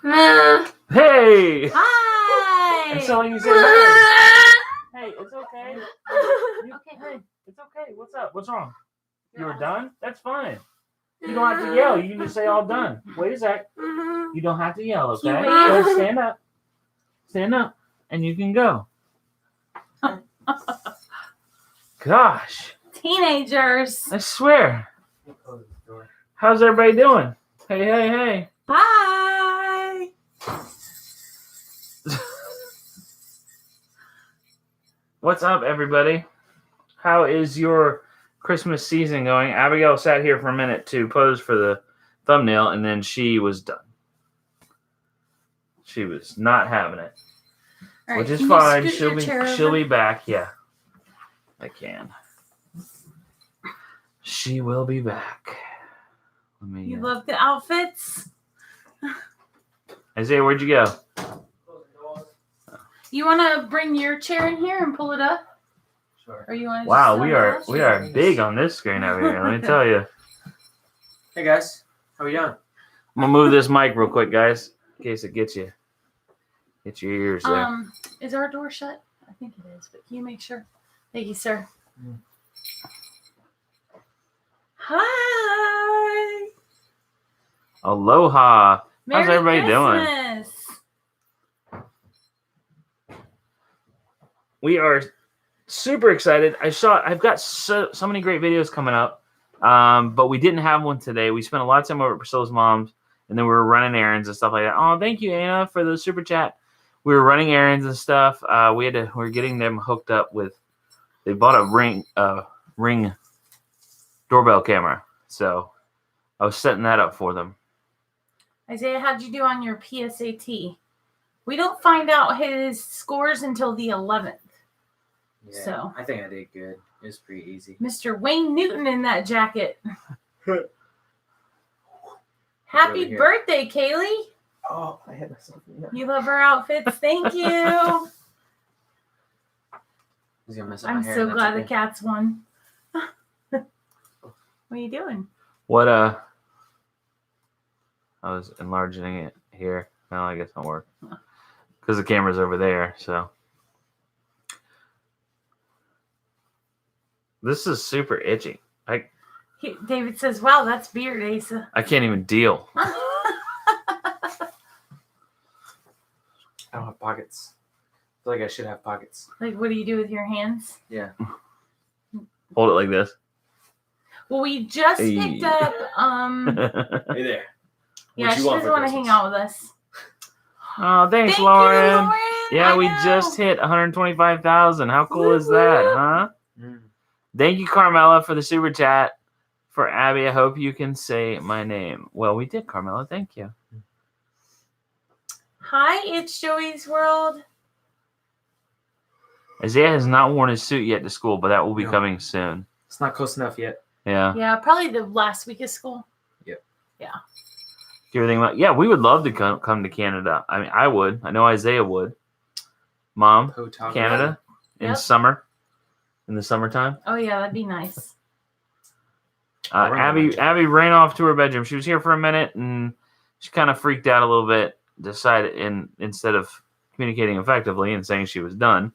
Hey! Hi! And so you said, hey, it's okay. Hey, it's okay. What's up? What's wrong? You were done? That's fine. You don't have to yell. You can just say all done. Wait a sec. You don't have to yell, okay? Go stand up. Stand up. And you can go. Gosh. Teenagers. I swear. How's everybody doing? Hey, hey, hey. Hi. What's up, everybody? How is your Christmas season going? Abigail sat here for a minute to pose for the thumbnail, and then she was done. She was not having it, Right, which is fine. She'll be back. Yeah, I can. She will be back. You love the outfits? Isaiah, where'd you go? You want to bring your chair in here and pull it up? Sure. Or you want to? Wow, we are big on this screen over here. Let me tell you. Hey guys, how are you doing? I'm gonna move this mic real quick, guys, in case it gets you. Get your ears there. Is our door shut? I think it is, but can you make sure? Thank you, sir. Mm. Hi. Aloha. Merry How's everybody Christmas. doing? We are super excited. I've got so many great videos coming up, but we didn't have one today. We spent a lot of time over at Priscilla's mom's, and then we were running errands and stuff like that. Oh, thank you, Anna, for the super chat. We were running errands and stuff. We're getting them hooked up with. They bought a ring doorbell camera, so I was setting that up for them. Isaiah, how'd you do on your PSAT? We don't find out his scores until the 11th. Yeah, So I think I did good. It was pretty easy. Mr. Wayne Newton in that jacket. Happy birthday, Kaylee. Oh, I hit myself. You love her outfits. Thank you. I'm so glad the cats won. What are you doing? What I was enlarging it here. No, I guess it won't work because the camera's over there. So this is super itchy. David says, "Wow, that's beard, Asa." I can't even deal. I don't have pockets. I feel like I should have pockets. Like, what do you do with your hands? Yeah. Hold it like this. Well, we just picked up. Hey there. Yeah, she doesn't want to hang out with us. Oh, thanks, Thank Lauren. you, Lauren. Yeah, I we know. just hit 125,000. How cool is that, huh? Mm. Thank you, Carmela, for the super chat. For Abby, I hope you can say my name. Well, we did, Carmela. Thank you. Hi, it's Joey's World. Isaiah has not worn his suit yet to school, but that will be No. coming soon. It's not close enough yet. Yeah. Yeah, probably the last week of school. Yep. Yeah. Everything about, yeah, we would love to come to Canada. I mean, I would. I know Isaiah would. Mom, Canada in summer, in the summertime. Oh yeah, that'd be nice. Abby ran off to her bedroom. She was here for a minute and she kind of freaked out a little bit. Decided instead of communicating effectively and saying she was done.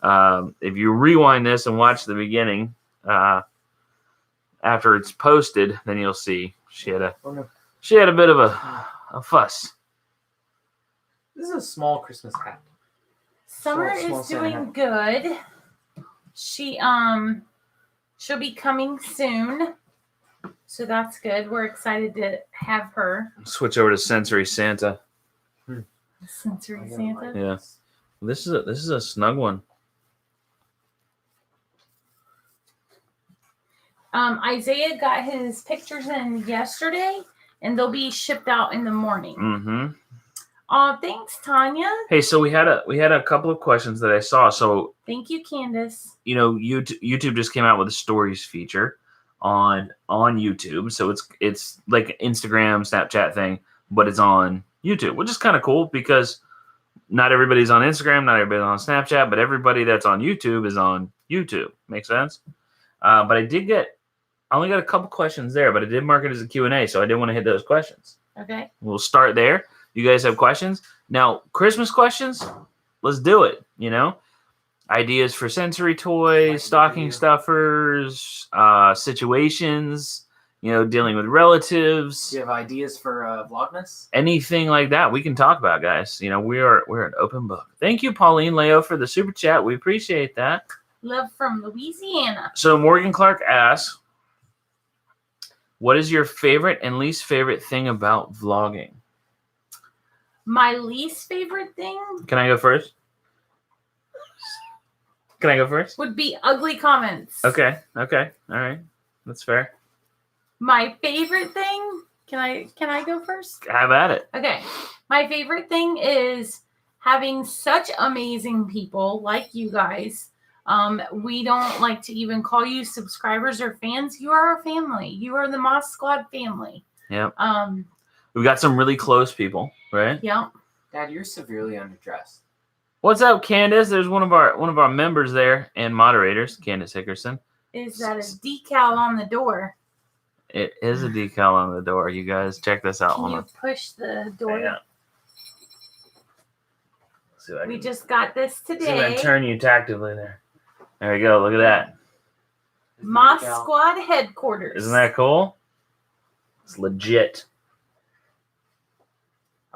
If you rewind this and watch the beginning, after it's posted, then you'll see she had a bit of a fuss. This is a small Christmas hat. Summer is doing good. She'll be coming soon, so that's good. We're excited to have her. Switch over to Sensory Santa. Sensory Santa. Yeah, this is a snug one. Isaiah got his pictures in yesterday, and they'll be shipped out in the morning. Mm-hmm. Oh, thanks, Tanya. Hey, so we had a couple of questions that I saw. So thank you, Candace. You know, YouTube just came out with a stories feature on YouTube. So it's like an Instagram, Snapchat thing, but it's on YouTube, which is kind of cool because not everybody's on Instagram, not everybody's on Snapchat, but everybody that's on YouTube is on YouTube. Make sense? But I only got a couple questions there, but I did mark it as a Q&A, so I did want to hit those questions. Okay. We'll start there. You guys have questions? Now, Christmas questions? Let's do it, Ideas for sensory toys, stocking stuffers, situations, dealing with relatives. Do you have ideas for Vlogmas? Anything like that we can talk about, guys. We're an open book. Thank you, Pauline Leo, for the super chat. We appreciate that. Love from Louisiana. So Morgan Clark asks, what is your favorite and least favorite thing about vlogging? My least favorite thing Can I go first? would be ugly comments. Okay. All right. That's fair. My favorite thing, can I go first? Have at it. Okay. My favorite thing is having such amazing people like you guys. We don't like to even call you subscribers or fans. You are our family. You are the Moss Squad family. Yeah. We've got some really close people, right? Yeah. Dad, you're severely underdressed. What's up, Candace? There's one of our members there and moderators, Candace Hickerson. Is that a decal on the door? It is a decal on the door. You guys check this out. Can you push the door? Yeah. We just got this See if I today. turn you tactically there. There we go. Look at that. Moss Squad headquarters. Isn't that cool? It's legit.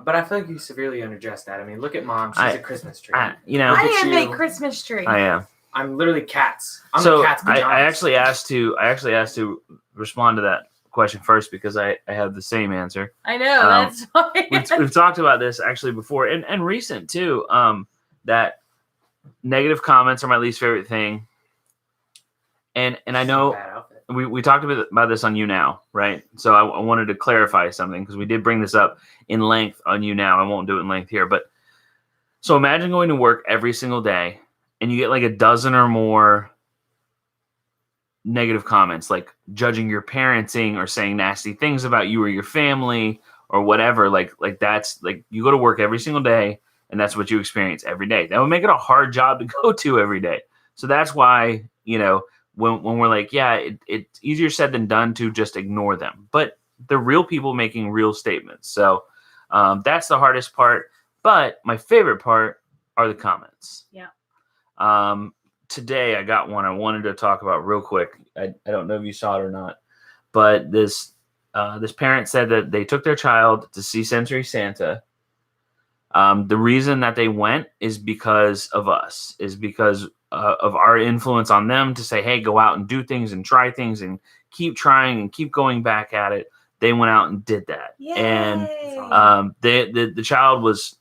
But I feel like you severely underdressed, Dad. I mean, look at Mom. She's a Christmas tree. I Look am at a you. Christmas tree. I am. I'm literally cats. I'm So the cat's I pajamas. actually asked to respond to that question first because I have the same answer. I know. That's why. We've talked about this actually before and recent too. That negative comments are my least favorite thing. And I know Bad outfit. we talked about this on YouNow, right? So I wanted to clarify something because we did bring this up in length on YouNow. I won't do it in length here, but so imagine going to work every single day and you get like a dozen or more negative comments, like judging your parenting or saying nasty things about you or your family or whatever. Like that's like you go to work every single day and that's what you experience every day. That would make it a hard job to go to every day. So that's why, when we're like, yeah, it's easier said than done to just ignore them. But they're real people making real statements. So that's the hardest part. But my favorite part are the comments. Yeah. Today I got one I wanted to talk about real quick. I don't know if you saw it or not. But this parent said that they took their child to see Sensory Santa. The reason that they went is because of us, is because of our influence on them to say, hey, go out and do things and try things and keep trying and keep going back at it. They went out and did that. Yay. And the child was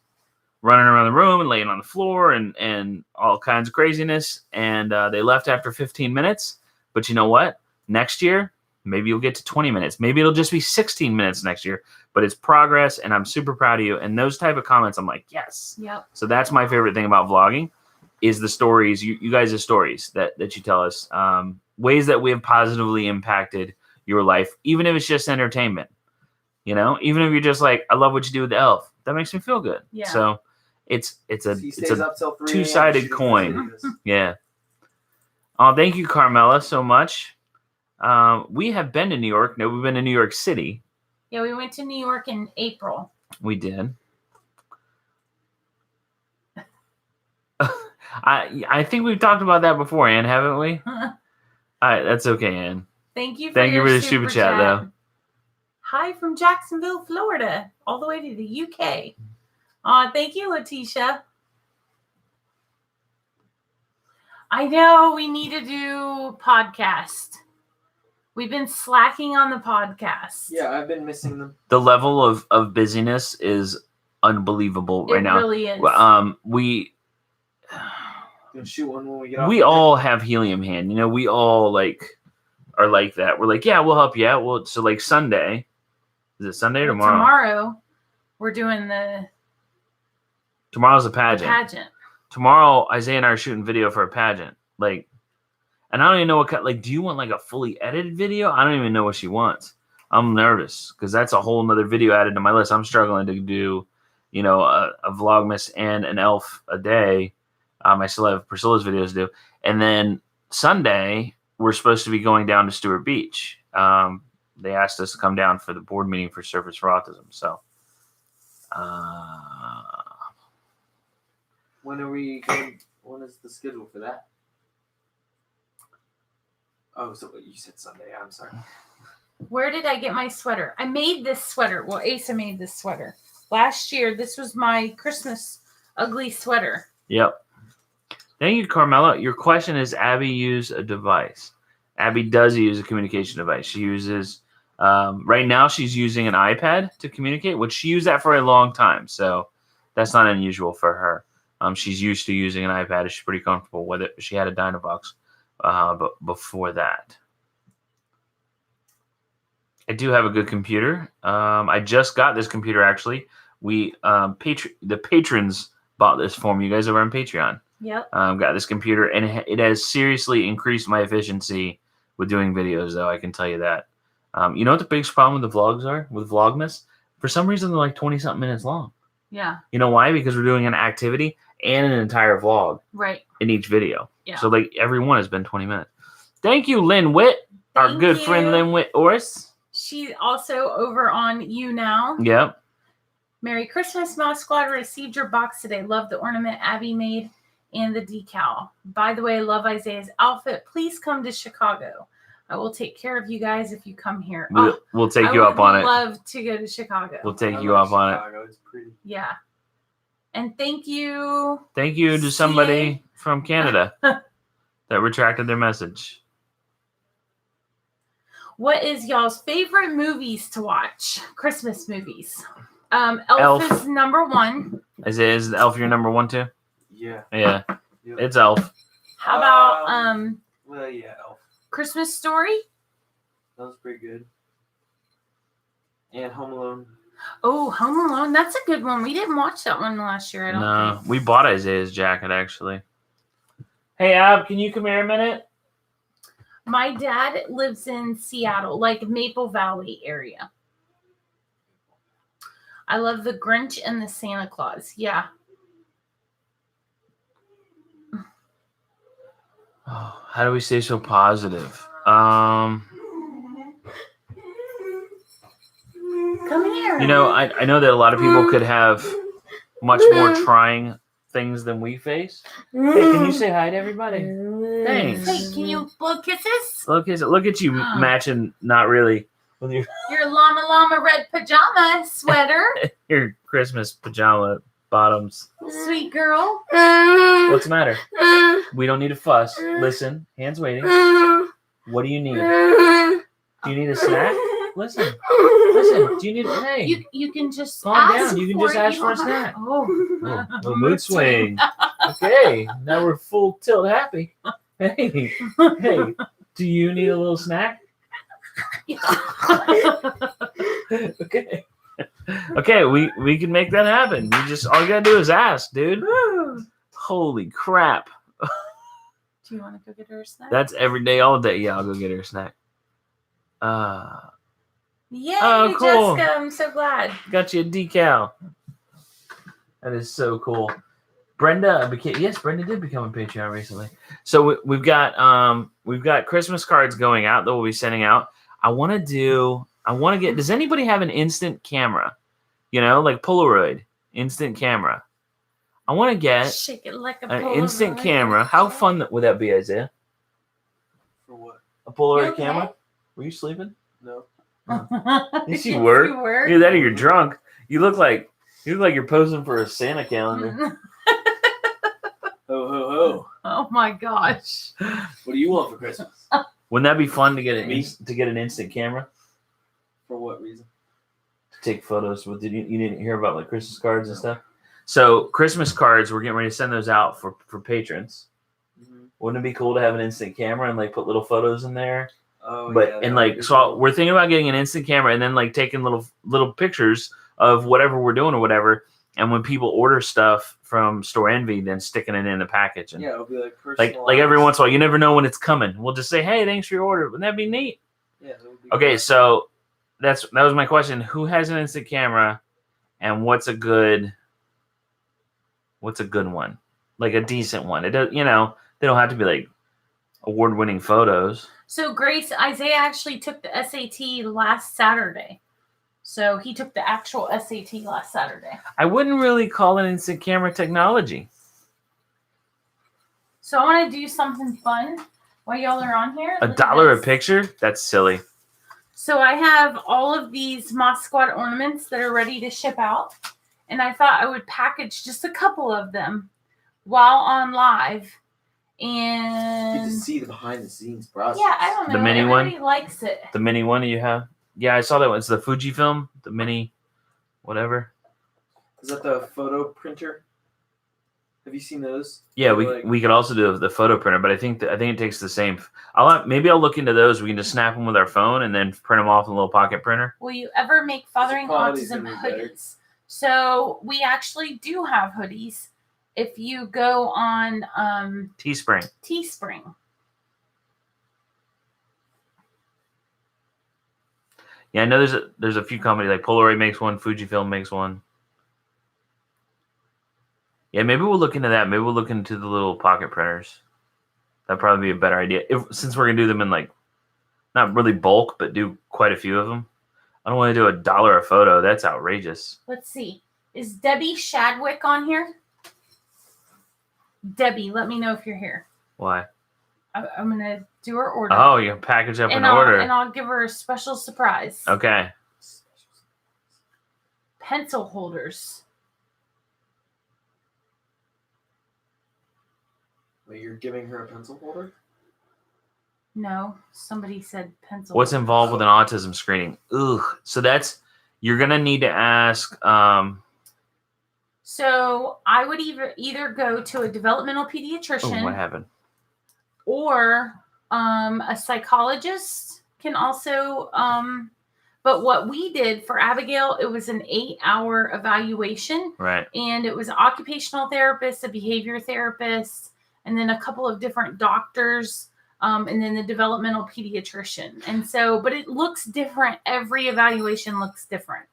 running around the room and laying on the floor and all kinds of craziness. And they left after 15 minutes. But you know what? Next year, maybe you'll get to 20 minutes. Maybe it'll just be 16 minutes next year. But it's progress, and I'm super proud of you. And those type of comments, I'm like, yes. Yep. So that's my favorite thing about vlogging is the stories, you guys' stories that you tell us, ways that we have positively impacted your life, even if it's just entertainment. Even if you're just like, I love what you do with the elf. That makes me feel good. Yeah. So it's a up till 3 two-sided a.m. coin. Yeah. Oh, thank you, Carmela, so much. We have been to New York. No, we've been to New York City. Yeah, we went to New York in April. We did. I think we've talked about that before, Ann, haven't we? That's okay, Ann. Thank you for the super chat, though. Hi from Jacksonville, Florida, all the way to the UK. Thank you, Letitia. I know we need to do podcast. We've been slacking on the podcast. Yeah, I've been missing them. The level of busyness is unbelievable right now. It really is. We Shoot one when we get off. we all have helium hand. We all are like that. We're like, yeah, we'll help you out. Well, so like Sunday, is it Sunday or tomorrow? Tomorrow, we're doing Tomorrow's a the pageant. pageant. Tomorrow, Isaiah and I are shooting video for a pageant. And I don't even know what do you want like a fully edited video? I don't even know what she wants. I'm nervous because that's a whole nother video added to my list. I'm struggling to do, a Vlogmas and an elf a day. I still have Priscilla's videos to do. And then Sunday, we're supposed to be going down to Stewart Beach. They asked us to come down for the board meeting for Surfers for Autism. So When are we going? When is the schedule for that? Oh, so you said Sunday. I'm sorry. Where did I get my sweater? I made this sweater. Well, Asa made this sweater. Last year, this was my Christmas ugly sweater. Yep. Thank you, Carmela. Your question is, Abby use a device? Abby does use a communication device. She uses, right now she's using an iPad to communicate, which she used that for a long time. So that's not unusual for her. She's used to using an iPad. She's pretty comfortable with it. She had a Dynavox but before that. I do have a good computer. I just got this computer, actually. The patrons bought this for me. You guys over on Patreon. Yep. Got this computer, and it has seriously increased my efficiency with doing videos, though. I can tell you that. You know what the biggest problem with the vlogs are? With Vlogmas? For some reason, they're like 20-something minutes long. Yeah. You know why? Because we're doing an activity and an entire vlog. Right. In each video. Yeah. So, like, every one has been 20 minutes. Thank you, Lynn Witt. Our good friend, Lynn Witt Orris. She's also over on YouNow. Yep. Merry Christmas, Mouse Squad. Received your box today. Love the ornament Abby made and the decal. By the way, love Isaiah's outfit. Please come to Chicago. I will take care of you guys if you come here. We'll take you up on it. I would love to go to Chicago. We'll take you up on it. It's pretty. Yeah. And thank you. Thank you to somebody from Canada that retracted their message. What is y'all's favorite movies to watch? Christmas movies. Elf is number one. Is Elf your number one too? Yeah. Yeah. Yep. It's Elf. How about Well, yeah, Elf. Christmas Story? That was pretty good. And Home Alone. Oh, Home Alone. That's a good one. We didn't watch that one last year, I don't think. We bought Isaiah's jacket, actually. Hey, Ab, can you come here a minute? My dad lives in Seattle, like Maple Valley area. I love the Grinch and the Santa Claus. Yeah. Oh, how do we stay so positive? Come here. You know, I know that a lot of people could have much more trying things than we face. Hey, can you say hi to everybody? Thanks. Hey, can you blow kisses? Look at you matching, not really, with your Llama red pajama sweater. your Christmas pajama bottoms. Sweet girl. What's the matter? We don't need a fuss. Listen, hands waiting. What do you need? Do you need a snack? Listen. Do you need? Hey, you can just calm ask down. You can just ask for a snack. Oh, mood swing. Okay, now we're full tilt happy. Hey, do you need a little snack? Okay, we can make that happen. All you gotta do is ask, dude. Holy crap. Do you want to go get her a snack? That's every day, all day. Yeah, I'll go get her a snack. Yay, cool. Jessica, I'm so glad. Got you a decal. That is so cool. Brenda did become a Patreon recently. So we've got Christmas cards going out that we'll be sending out. I want to get, does anybody have an instant camera? You know, like Polaroid, instant camera. I want to get Shake it like a an Polaroid. instant camera. How fun would that be, Isaiah? For what? A Polaroid Okay. camera? Were you sleeping? No. Yes, you were. Either that or you're drunk. You look like you're posing for a Santa calendar. Ho, ho, ho. Oh my gosh. What do you want for Christmas? Wouldn't that be fun to get an instant camera? For what reason? To take photos with. You didn't hear about like Christmas cards and stuff? So Christmas cards, we're getting ready to send those out for patrons. Mm-hmm. Wouldn't it be cool to have an instant camera and like put little photos in there? Oh, but yeah, and like so we're thinking about getting an instant camera and then like taking little pictures of whatever we're doing or whatever. And when people order stuff from Store Envy, then sticking it in the package. And it'll be like personalized. like every once in a while, you never know when it's coming. We'll just say, hey, thanks for your order. Wouldn't that be neat? Yeah. That would be Okay, cool. so that was my question. Who has an instant camera, and what's a good one? Like a decent one. It does, they don't have to be like award-winning photos. So Grace, Isaiah actually took the SAT last Saturday. So he took the actual SAT last Saturday. I wouldn't really call it instant camera technology. So I want to do something fun while y'all are on here. $1 a picture? That's silly. So I have all of these Moss Squad ornaments that are ready to ship out. And I thought I would package just a couple of them while on live. And Get to see the behind the scenes process. yeah, I don't know. The mini Everybody one? likes it. The mini one you have? Yeah, I saw that one. It's the Fujifilm, the mini whatever. Is that the photo printer? Have you seen those? Yeah, we could also do the photo printer, but I think it takes the same. Maybe I'll look into those. We can just snap them with our phone and then print them off in a little pocket printer. Will you ever make Fathering Autism hoodies? So we actually do have hoodies. If you go on Teespring. Yeah, I know there's a few companies like Polaroid makes one, Fujifilm makes one. Yeah, maybe we'll look into that. Maybe we'll look into the little pocket printers. That'd probably be a better idea. Since we're gonna do them in like not really bulk, but do quite a few of them. I don't want to do $1 a photo. That's outrageous. Let's see. Is Debbie Shadwick on here? Debbie, let me know if you're here. Why? I'm gonna do her order. Oh, you can package up an order. And I'll give her a special surprise. Okay. Pencil holders. Wait, you're giving her a pencil holder? No, somebody said pencil. What's involved with an autism screening? Ugh. So you're gonna need to ask. So I would either go to a developmental pediatrician. Oh, what happened? Or a psychologist can also. But what we did for Abigail, it was an 8-hour evaluation. Right. And it was an occupational therapist, a behavior therapist, and then a couple of different doctors, and then the developmental pediatrician. And so, but it looks different. Every evaluation looks different.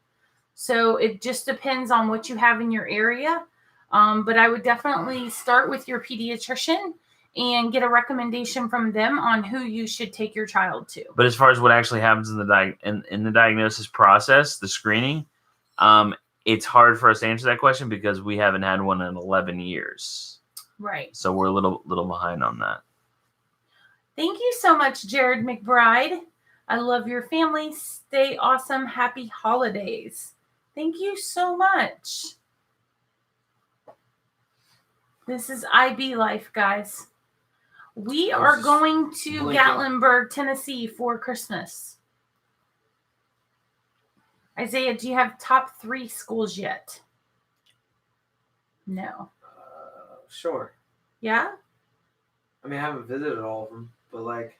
So it just depends on what you have in your area. But I would definitely start with your pediatrician and get a recommendation from them on who you should take your child to. But as far as what actually happens in the diagnosis process, the screening, it's hard for us to answer that question because we haven't had one in 11 years. Right. So we're a little behind on that. Thank you so much, Jared McBride. I love your family. Stay awesome. Happy holidays. Thank you so much. This is IB Life, guys. We are going to Gatlinburg, Tennessee for Christmas. Isaiah, do you have top 3 schools yet? No. Sure. Yeah? I mean, I haven't visited all of them, but like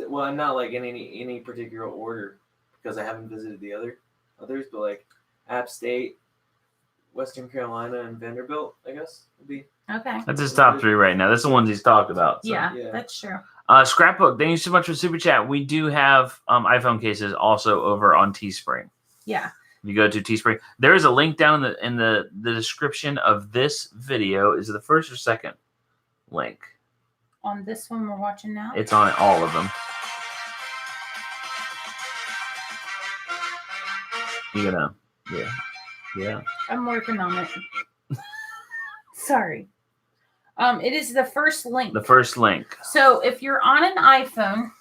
well, not like in any particular order because I haven't visited the others, but like App State, Western Carolina, and Vanderbilt, I guess would be. Okay. That's his top 3 right now. That's the ones he's talked about. So. Yeah, that's true. Scrapbook, thank you so much for Super Chat. We do have iPhone cases also over on Teespring. Yeah. If you go to Teespring, there is a link down in the description of this video. Is it the first or second link? On this one we're watching now? It's on all of them. You gonna, yeah. I'm working on it. Sorry. It is the first link. The first link. So if you're on an iPhone,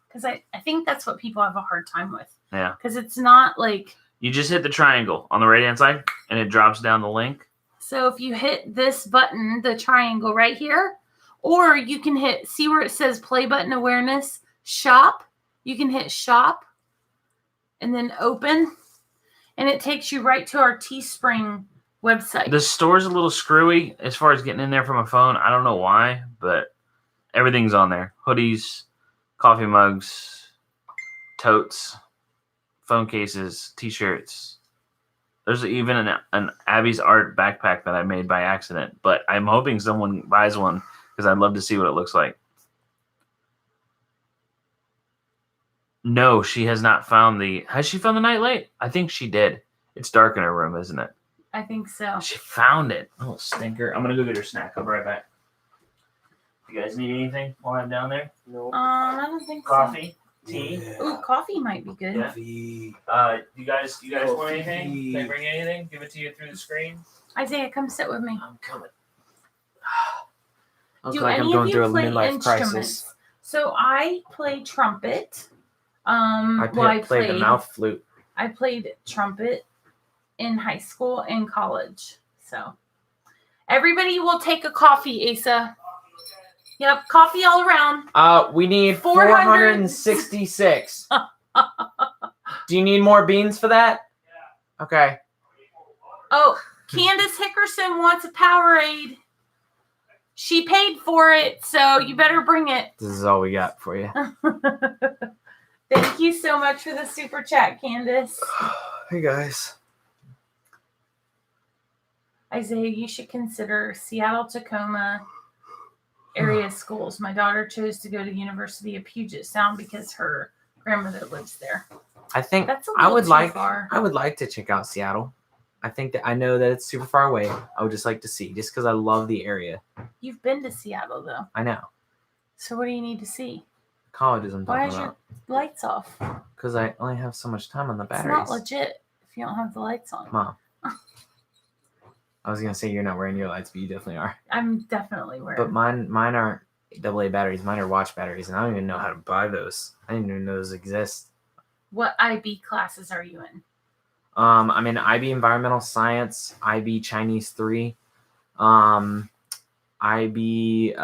because I think that's what people have a hard time with. Yeah. Because it's not like... You just hit the triangle on the right-hand side, and it drops down the link. So if you hit this button, the triangle right here, or you can see where it says play button awareness, shop. You can hit shop and then open, and it takes you right to our Teespring website. The store's a little screwy as far as getting in there from a phone. I don't know why, but everything's on there. Hoodies, coffee mugs, totes, phone cases, t-shirts. There's even an Abby's Art backpack that I made by accident, but I'm hoping someone buys one because I'd love to see what it looks like. No, she has not found has she found the nightlight? I think she did. It's dark in her room, isn't it? I think so. She found it. Oh, stinker. I'm going to go get her snack. I'll be right back. You guys need anything while I'm down there? No. I don't think Coffee? so. Tea. Ooh, coffee might be good. Yeah. Coffee. You guys want anything? Coffee. Can I bring anything? Give it to you through the screen. Isaiah, come sit with me. I'm coming. I look Do like I'm any going of you through a play midlife instruments? crisis. So I play trumpet. I played the mouth flute. I played trumpet in high school and college. So everybody will take a coffee, Asa. Yep, coffee all around. We need 400. 466. Do you need more beans for that? Okay. Oh, Candace Hickerson wants a Powerade. She paid for it, so you better bring it. This is all we got for you. Thank you so much for the super chat, Candace. Hey guys. Isaiah, you should consider Seattle, Tacoma area schools. My daughter chose to go to University of Puget Sound because her grandmother lives there. I think That's a I little would too like far. I would like to check out Seattle. I think that I know that it's super far away. I would just like to see, just because I love the area. You've been to Seattle, though. I know. So what do you need to see? Colleges I'm Why talking is about. your lights off? Because I only have so much time on the It's batteries. not legit if you don't have the lights on. Mom. I was gonna say you're not wearing your lights, but you definitely are. I'm definitely wearing. But mine aren't AA batteries. Mine are watch batteries, and I don't even know how to buy those. I didn't even know those exist. What IB classes are you in? I'm in IB Environmental Science, IB Chinese 3, IB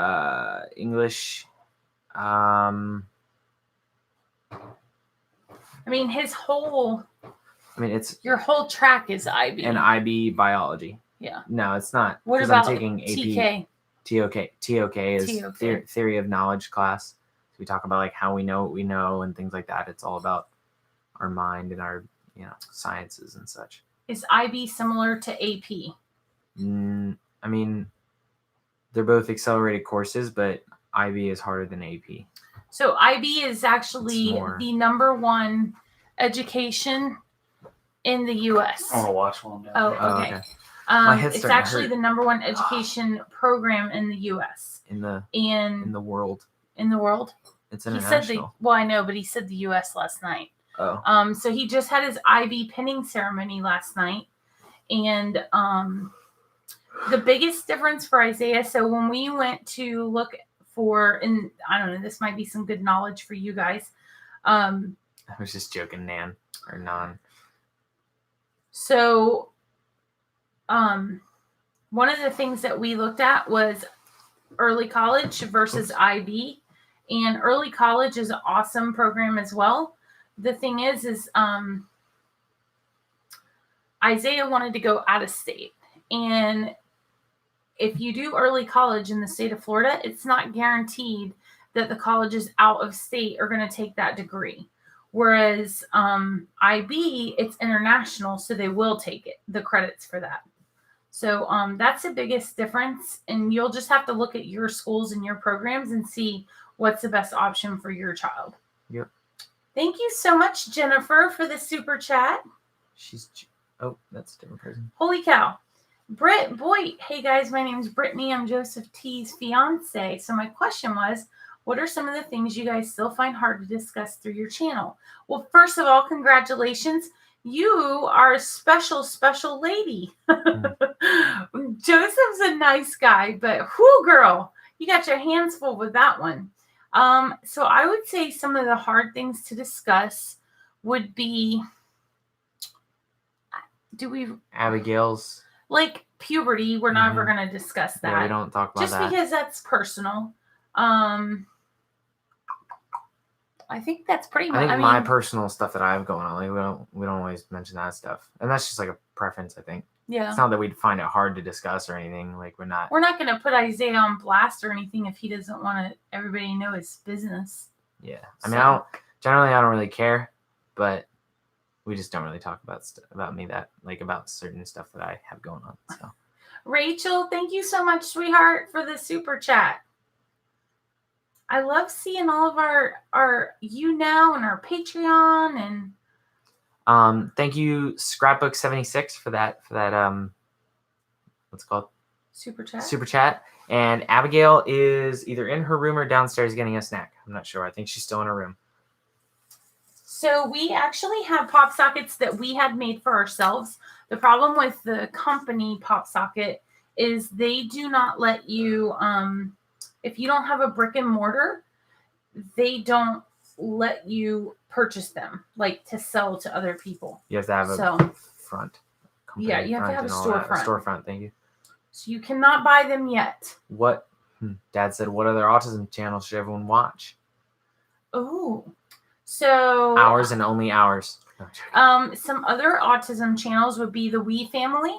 English. I mean, It's your whole track is IB. an IB Biology. Yeah. No, it's not. What 'cause about I'm taking TK? TOK is TOK. Theory of Knowledge class. So we talk about like how we know what we know and things like that. It's all about our mind and our sciences and such. Is IB similar to AP? I mean, they're both accelerated courses, but IB is harder than AP. So IB is actually It's more- the #1 education in the U.S. I want to watch one. Down Oh, there. okay. My head's It's starting to actually hurt. the #1 education program in the U.S. In the and world. in the world. It's He said international. well, I know, but he said the U.S. last night. Oh. So he just had his IB pinning ceremony last night, and the biggest difference for Isaiah. So when we went to look for, and I don't know, this might be some good knowledge for you guys. I was just joking, Nan or Non. So, one of the things that we looked at was early college versus IB, and early college is an awesome program as well. The thing is Isaiah wanted to go out of state, and if you do early college in the state of Florida, it's not guaranteed that the colleges out of state are going to take that degree. Whereas IB, it's international, so they will take the credits for that. So that's the biggest difference, and you'll just have to look at your schools and your programs and see what's the best option for your child. Yep. Thank you so much, Jennifer, for the super chat. That's a different person. Holy cow. Britt Boyd. Hey guys, my name's Brittany. I'm Joseph T's fiance. So my question was, what are some of the things you guys still find hard to discuss through your channel? Well, first of all, congratulations. You are a special, special lady. Joseph's a nice guy, but whoo, girl, you got your hands full with that one. So I would say some of the hard things to discuss would be, Abigail's. Like puberty. We're never going to discuss that. Yeah, we don't talk about just that. because that's personal. I think that's pretty much. I think my personal stuff that I have going on, like we don't always mention that stuff, and that's just like a preference. I think. Yeah. It's not that we'd find it hard to discuss or anything. Like we're not going to put Isaiah on blast or anything if he doesn't want to everybody know his business. Yeah. I mean, I don't really care, but we just don't really talk about me about certain stuff that I have going on. So. Rachel, thank you so much, sweetheart, for the super chat. I love seeing all of our YouNow and our Patreon and thank you Scrapbook76 for that what's it called? Super chat. And Abigail is either in her room or downstairs getting a snack. I'm not sure. I think she's still in her room. So we actually have pop sockets that we had made for ourselves. The problem with the company pop socket is they do not let you, if you don't have a brick and mortar, they don't let you purchase them, like to sell to other people. You have to have So a front. yeah, you have to have a and all that. storefront. Storefront, thank you. So you cannot buy them yet. What? Dad said, what other autism channels should everyone watch? Oh, so Ours and only ours. some other autism channels would be the We Family.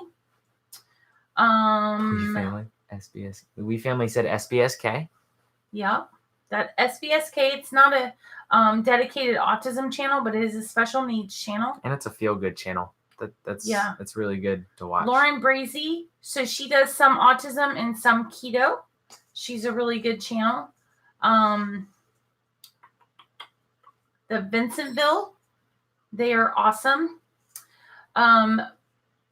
We Family, SBS. The We Family said SBSK. Yep, that SBSK. It's not a dedicated autism channel, but it is a special needs channel. And it's a feel-good channel. That's really good to watch. Lauren Brazy, so she does some autism and some keto. She's a really good channel. The Vincentville, they are awesome.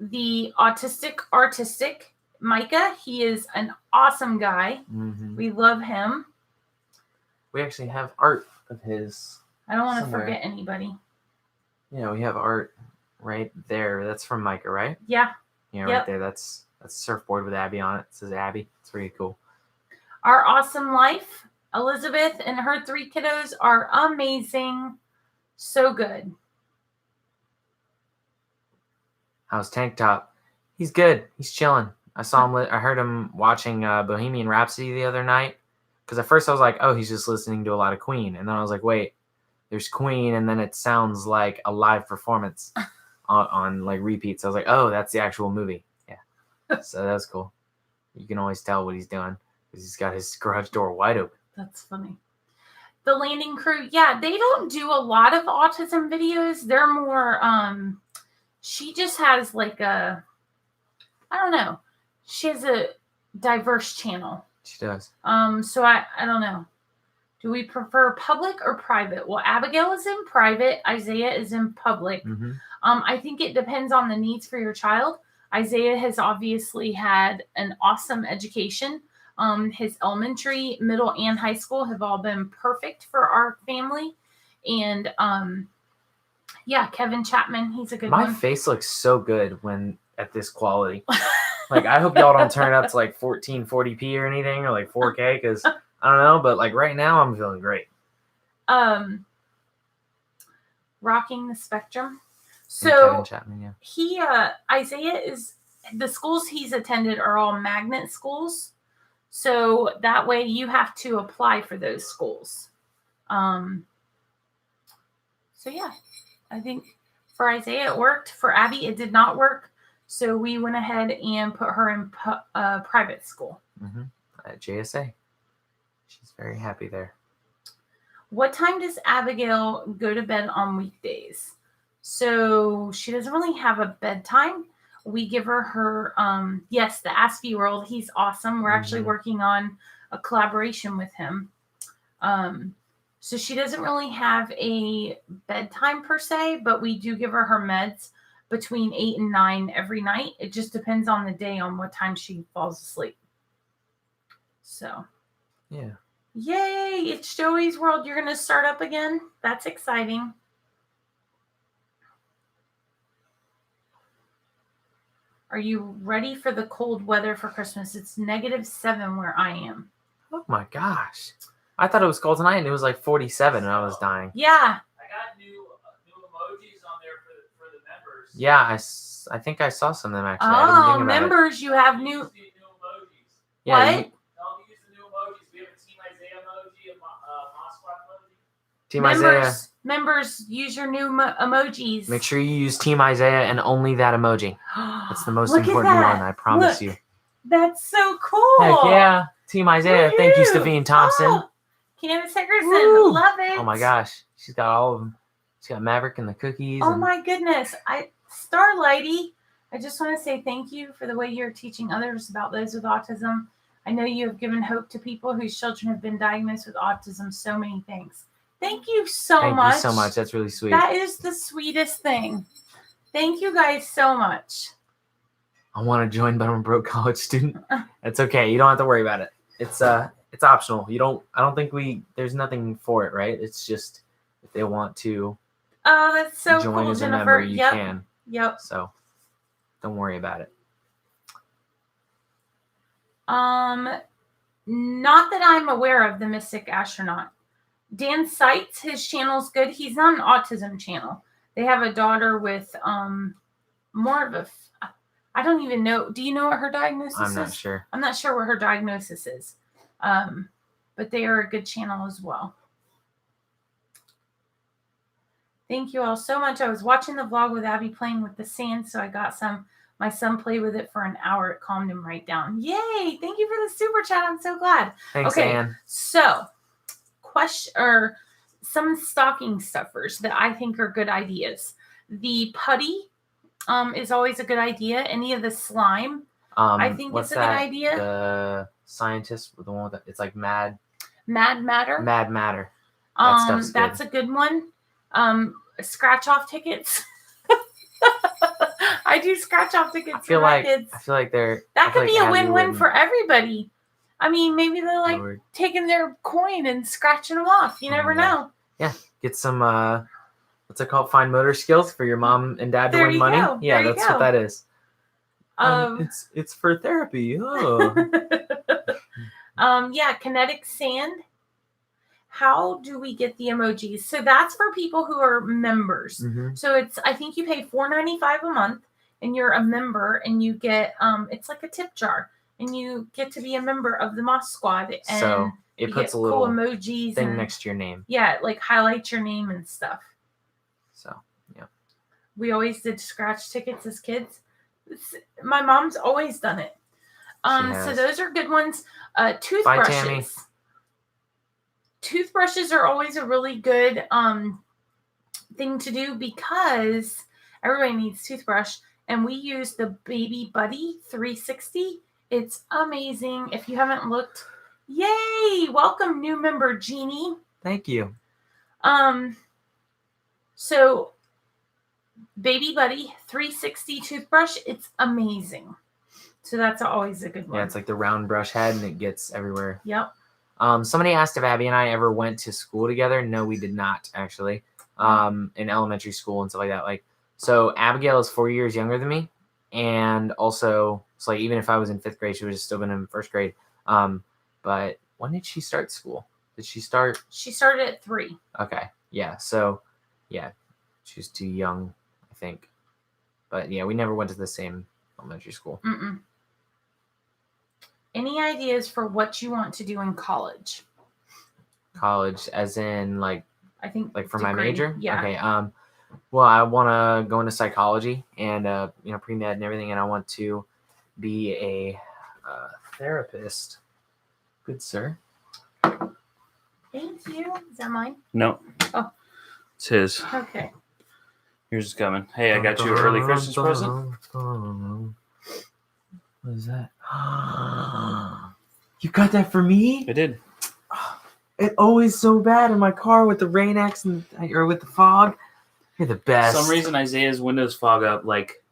The Artistic Micah, he is an awesome guy. Mm-hmm. We love him. We actually have art of his. I don't want to somewhere. forget anybody. Yeah, we have art right there. That's from Micah, right? Yeah. Yeah, Yep. right there. That's a surfboard with Abby on it. It says Abby. It's pretty cool. Our Awesome Life, Elizabeth and her 3 kiddos are amazing. So good. How's Tank Top? He's good. He's chilling. I heard him watching Bohemian Rhapsody the other night. Because at first I was like, oh, he's just listening to a lot of Queen. And then I was like, wait, there's Queen. And then it sounds like a live performance on like repeats. So I was like, oh, that's the actual movie. Yeah. So that was cool. You can always tell what he's doing because he's got his garage door wide open. That's funny. The Landing Crew, yeah, they don't do a lot of autism videos. They're more, she just has like I don't know. She has a diverse channel. She does. So I don't know. Do we prefer public or private? Well, Abigail is in private. Isaiah is in public. Mm-hmm. I think it depends on the needs for your child. Isaiah has obviously had an awesome education. His elementary, middle, and high school have all been perfect for our family. And yeah, Kevin Chapman, he's a good one. My face looks so good when at this quality. Like, I hope y'all don't turn it up to like 1440p or anything, or like 4K, because I don't know, but like right now I'm feeling great. Rocking the Spectrum. And So Kevin Chapman, yeah. Isaiah the schools he's attended are all magnet schools. So that way you have to apply for those schools. So yeah, I think for Isaiah it worked. For Abby, it did not work. So we went ahead and put her in private school. Mm-hmm. At JSA. She's very happy there. What time does Abigail go to bed on weekdays? So she doesn't really have a bedtime. We give her yes, the Aspie World. He's awesome. We're actually working on a collaboration with him. So she doesn't really have a bedtime per se, but we do give her meds between 8 and 9 every night. It just depends on the day on what time she falls asleep. So, yeah. Yay, it's Joey's World. You're going to start up again? That's exciting. Are you ready for the cold weather for Christmas? It's -7 where I am. Oh my gosh. I thought it was cold tonight and it was like 47 and I was dying. Yeah. I got new emojis on there for the members. Yeah, I think I saw some of them actually. I didn't think Oh, about members, you have new. Use the new emojis. Yeah, What? No, we use the new emojis. We have a Team Isaiah emoji, a Mosquat emoji. Team Isaiah. Members, use your new emojis. Make sure you use Team Isaiah and only that emoji. That's the most Look at important that. one, I promise Look. you. That's so cool. Heck yeah. Team Isaiah. Thank you, Woohoo. Stavine Thompson. Oh, Candace Hickerson. Woo. Love it. Oh my gosh. She's got all of them. She's got Maverick and the cookies. Oh and my goodness. Starlighty, I just want to say thank you for the way you're teaching others about those with autism. I know you have given hope to people whose children have been diagnosed with autism. So many things. Thank you so Thank much. you so much. That's really sweet. That is the sweetest thing. Thank you guys so much. I want to join, but I'm a broke college student. That's okay. You don't have to worry about it. It's optional. I don't think there's nothing for it, right? It's just if they want to Oh, that's so join cool, as a Jennifer. member, you Yep. can. Yep. So don't worry about it. Not that I'm aware of, the Mystic Astronaut. Dan Seitz, his channel's good. He's not an autism channel. They have a daughter with more of a, I don't even know. Do you know what her diagnosis is? I'm not sure. I'm not sure what her diagnosis is. But they are a good channel as well. Thank you all so much. I was watching the vlog with Abby playing with the sand, so I got my son played with it for an hour. It calmed him right down. Yay! Thank you for the super chat. I'm so glad. Thanks, okay, Ann. So, some stocking stuffers that I think are good ideas. The putty is always a good idea. Any of the slime, I think what's it's a good idea. The scientist, the one with it's like Mad Matter. That stuff's good. That's a good one. Scratch off tickets. I do scratch off tickets for my kids. I feel like that could be a win-win for everybody. I mean, maybe they're like taking their coin and scratching them off. You never know. Yeah, get some what's it called? Fine motor skills for your mom and dad to win money. Go. Yeah, that's what that is. It's for therapy. Oh. Yeah, kinetic sand. How do we get the emojis? So that's for people who are members. Mm-hmm. So I think you pay $4.95 a month, and you're a member, and you get it's like a tip jar, and you get to be a member of the Moss Squad. And so it puts a little cool emojis thing next to your name. Yeah, it like highlights your name and stuff. So yeah, we always did scratch tickets as kids. My mom's always done it. So those are good ones. Toothbrushes. Bye, Tammy. Toothbrushes are always a really good thing to do because everybody needs toothbrush, and we use the Baby Buddy 360. It's amazing. If you haven't looked, yay! Welcome, new member Jeannie. Thank you. So Baby Buddy 360 toothbrush, it's amazing. So that's always a good one. Yeah, it's like the round brush head, and it gets everywhere. Yep. Somebody asked if Abby and I ever went to school together. No, we did not, actually. In elementary school and stuff like that. Like, so Abigail is 4 years younger than me, and also, it's like even if I was in 5th grade, she would have still been in 1st grade. But when did she start school? Did she start? She started at 3. Okay, yeah. So, yeah, she's too young, I think. But yeah, we never went to the same elementary school. Mm-mm. Any ideas for what you want to do in college? College, as in like, I think like for my major. Yeah. Okay. Well, I want to go into psychology and pre-med and everything, and I want to be a therapist. Good sir. Thank you. Is that mine? No. Oh, it's his. Okay. Yours is coming. Hey, I got you an early Christmas present. What is that? You got that for me? I did. It's always so bad in my car with the rain accident or with the fog. You're the best. For some reason, Isaiah's windows fog up. Like,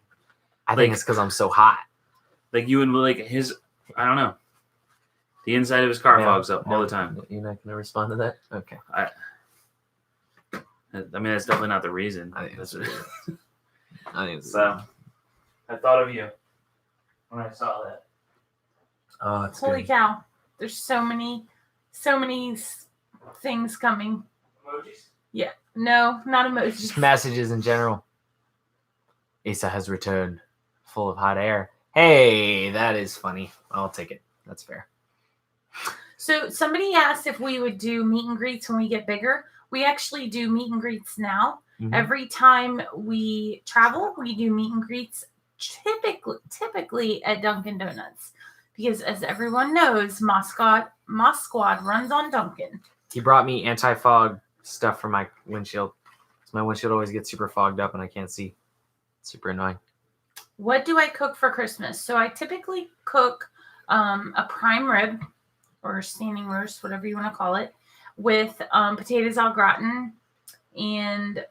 I think it's because I'm so hot. Like you and like his, I don't know. The inside of his car fogs up all the time. You're not gonna respond to that? Okay. I mean, that's definitely not the reason. I think that's I think so. I thought of you when I saw that. Oh, that's Holy good. cow! There's so many things coming. Emojis? Yeah. No, not emojis. Just messages in general. Asa has returned, full of hot air. Hey, that is funny. I'll take it. That's fair. So somebody asked if we would do meet and greets when we get bigger. We actually do meet and greets now. Mm-hmm. Every time we travel, we do meet and greets typically at Dunkin' Donuts. Because as everyone knows, Moss Squad runs on Dunkin'. He brought me anti-fog stuff for my windshield. My windshield always gets super fogged up and I can't see. It's super annoying. What do I cook for Christmas? So I typically cook a prime rib or standing roast, whatever you want to call it, with potatoes au gratin. And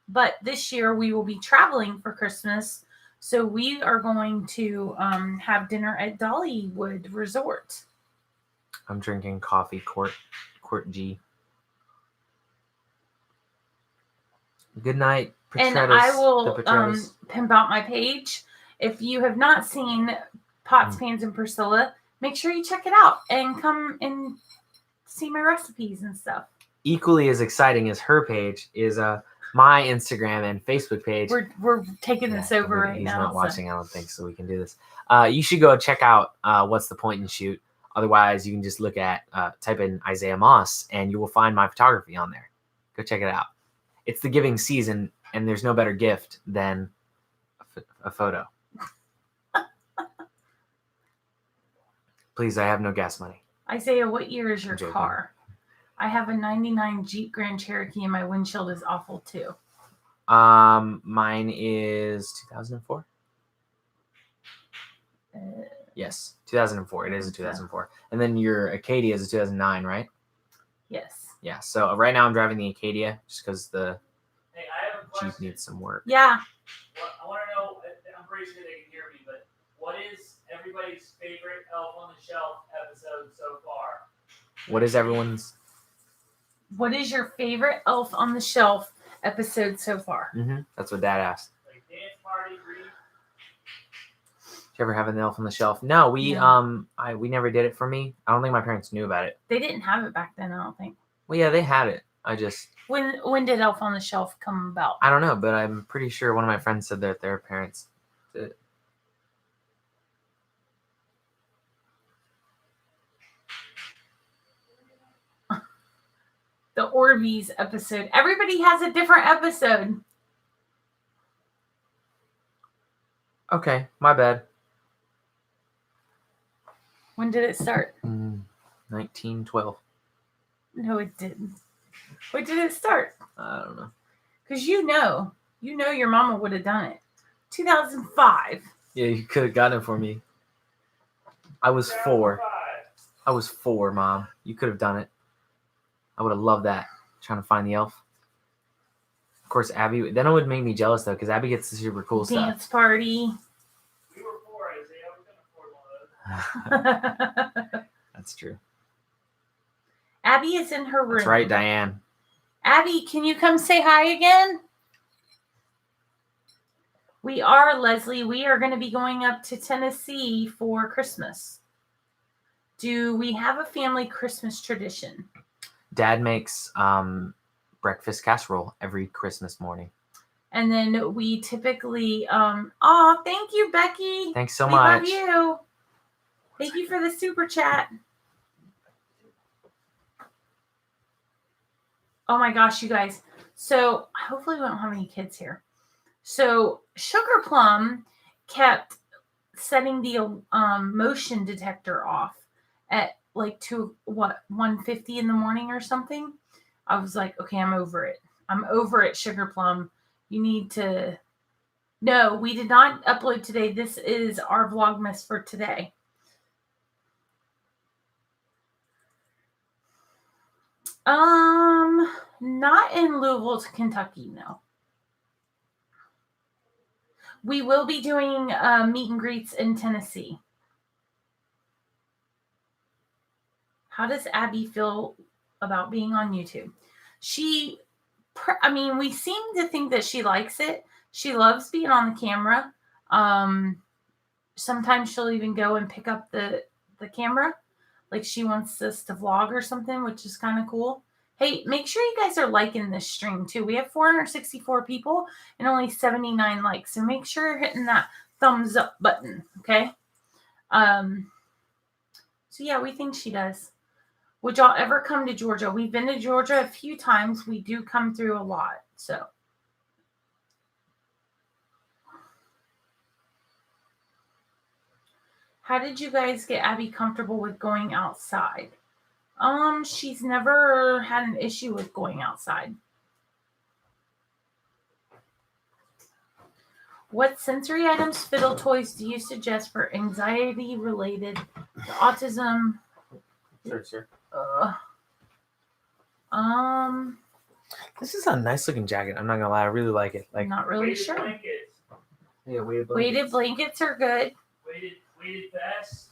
but this year we will be traveling for Christmas, so we are going to have dinner at Dollywood Resort. I'm drinking coffee, Court G. Good night, And Petrettas, I will the Petrettas. pimp out my page. If you have not seen Pots, Pans, and Priscilla, make sure you check it out and come and see my recipes and stuff. Equally as exciting as her page is my Instagram and Facebook page. We're taking this over right he's now. He's not watching, I don't think, so we can do this. You should go check out What's the Point and Shoot. Otherwise, you can just look at, type in Isaiah Moss, and you will find my photography on there. Go check it out. It's the giving season, and there's no better gift than a photo. Please, I have no gas money. Isaiah, what year is your I'm joking. car? I have a 99 Jeep Grand Cherokee, and my windshield is awful too. Mine is 2004. Yes, 2004. It is a 2004. And then your Acadia is a 2009, right? Yes. Yeah. So right now I'm driving the Acadia just because the Hey, I have a question. Jeep needs some work. Yeah. Well, I want to know, I'm pretty sure they can hear me, but what is everybody's favorite Elf on the Shelf episode so far? What is everyone's? What is your favorite Elf on the Shelf episode so far? That's what Dad asked. Like dance party, grief? Did you ever have an Elf on the Shelf? No, we we never did it for me. I don't think my parents knew about it. They didn't have it back then, I don't think. Well, yeah, they had it. I just When did Elf on the Shelf come about? I don't know, but I'm pretty sure one of my friends said that their parents did it. The Orbeez episode. Everybody has a different episode. Okay, my bad. When did it start? 1912. No, it didn't. When did it start? I don't know. Because you know your mama would have done it. 2005. Yeah, you could have gotten it for me. I was 4. I was 4, Mom. You could have done it. I would have loved that. Trying to find the elf. Of course, Abby. Then it would make me jealous though, because Abby gets the super cool Dance party. We were 4, Isaiah. We couldn't afford one of those. That's true. Abby is in her room. That's right, Diane. Abby, can you come say hi again? We are, Leslie. We are going to be going up to Tennessee for Christmas. Do we have a family Christmas tradition? Dad makes breakfast casserole every Christmas morning. And then we typically, thank you, Becky. Thanks so we much. We love you. Thank you for the super chat. Oh my gosh, you guys. So hopefully we don't have any kids here. So Sugar Plum kept setting the motion detector off at like 1:50 in the morning or something. I was like, okay, I'm over it. I'm over it, Sugar Plum. You need to. No, we did not upload today. This is our Vlogmas for today. Not in Louisville, Kentucky, no. We will be doing meet and greets in Tennessee. How does Abby feel about being on YouTube? We seem to think that she likes it. She loves being on the camera. Sometimes she'll even go and pick up the camera. Like she wants us to vlog or something, which is kind of cool. Hey, make sure you guys are liking this stream too. We have 464 people and only 79 likes. So make sure you're hitting that thumbs up button, okay? So yeah, we think she does. Would y'all ever come to Georgia? We've been to Georgia a few times. We do come through a lot, so. How did you guys get Abby comfortable with going outside? She's never had an issue with going outside. What sensory items, fiddle toys do you suggest for anxiety related to autism? Sure. This is a nice looking jacket. I'm not gonna lie, I really like it. Like, not really weighted sure. Blankets. Yeah, Weighted blankets are good. Weighted vest.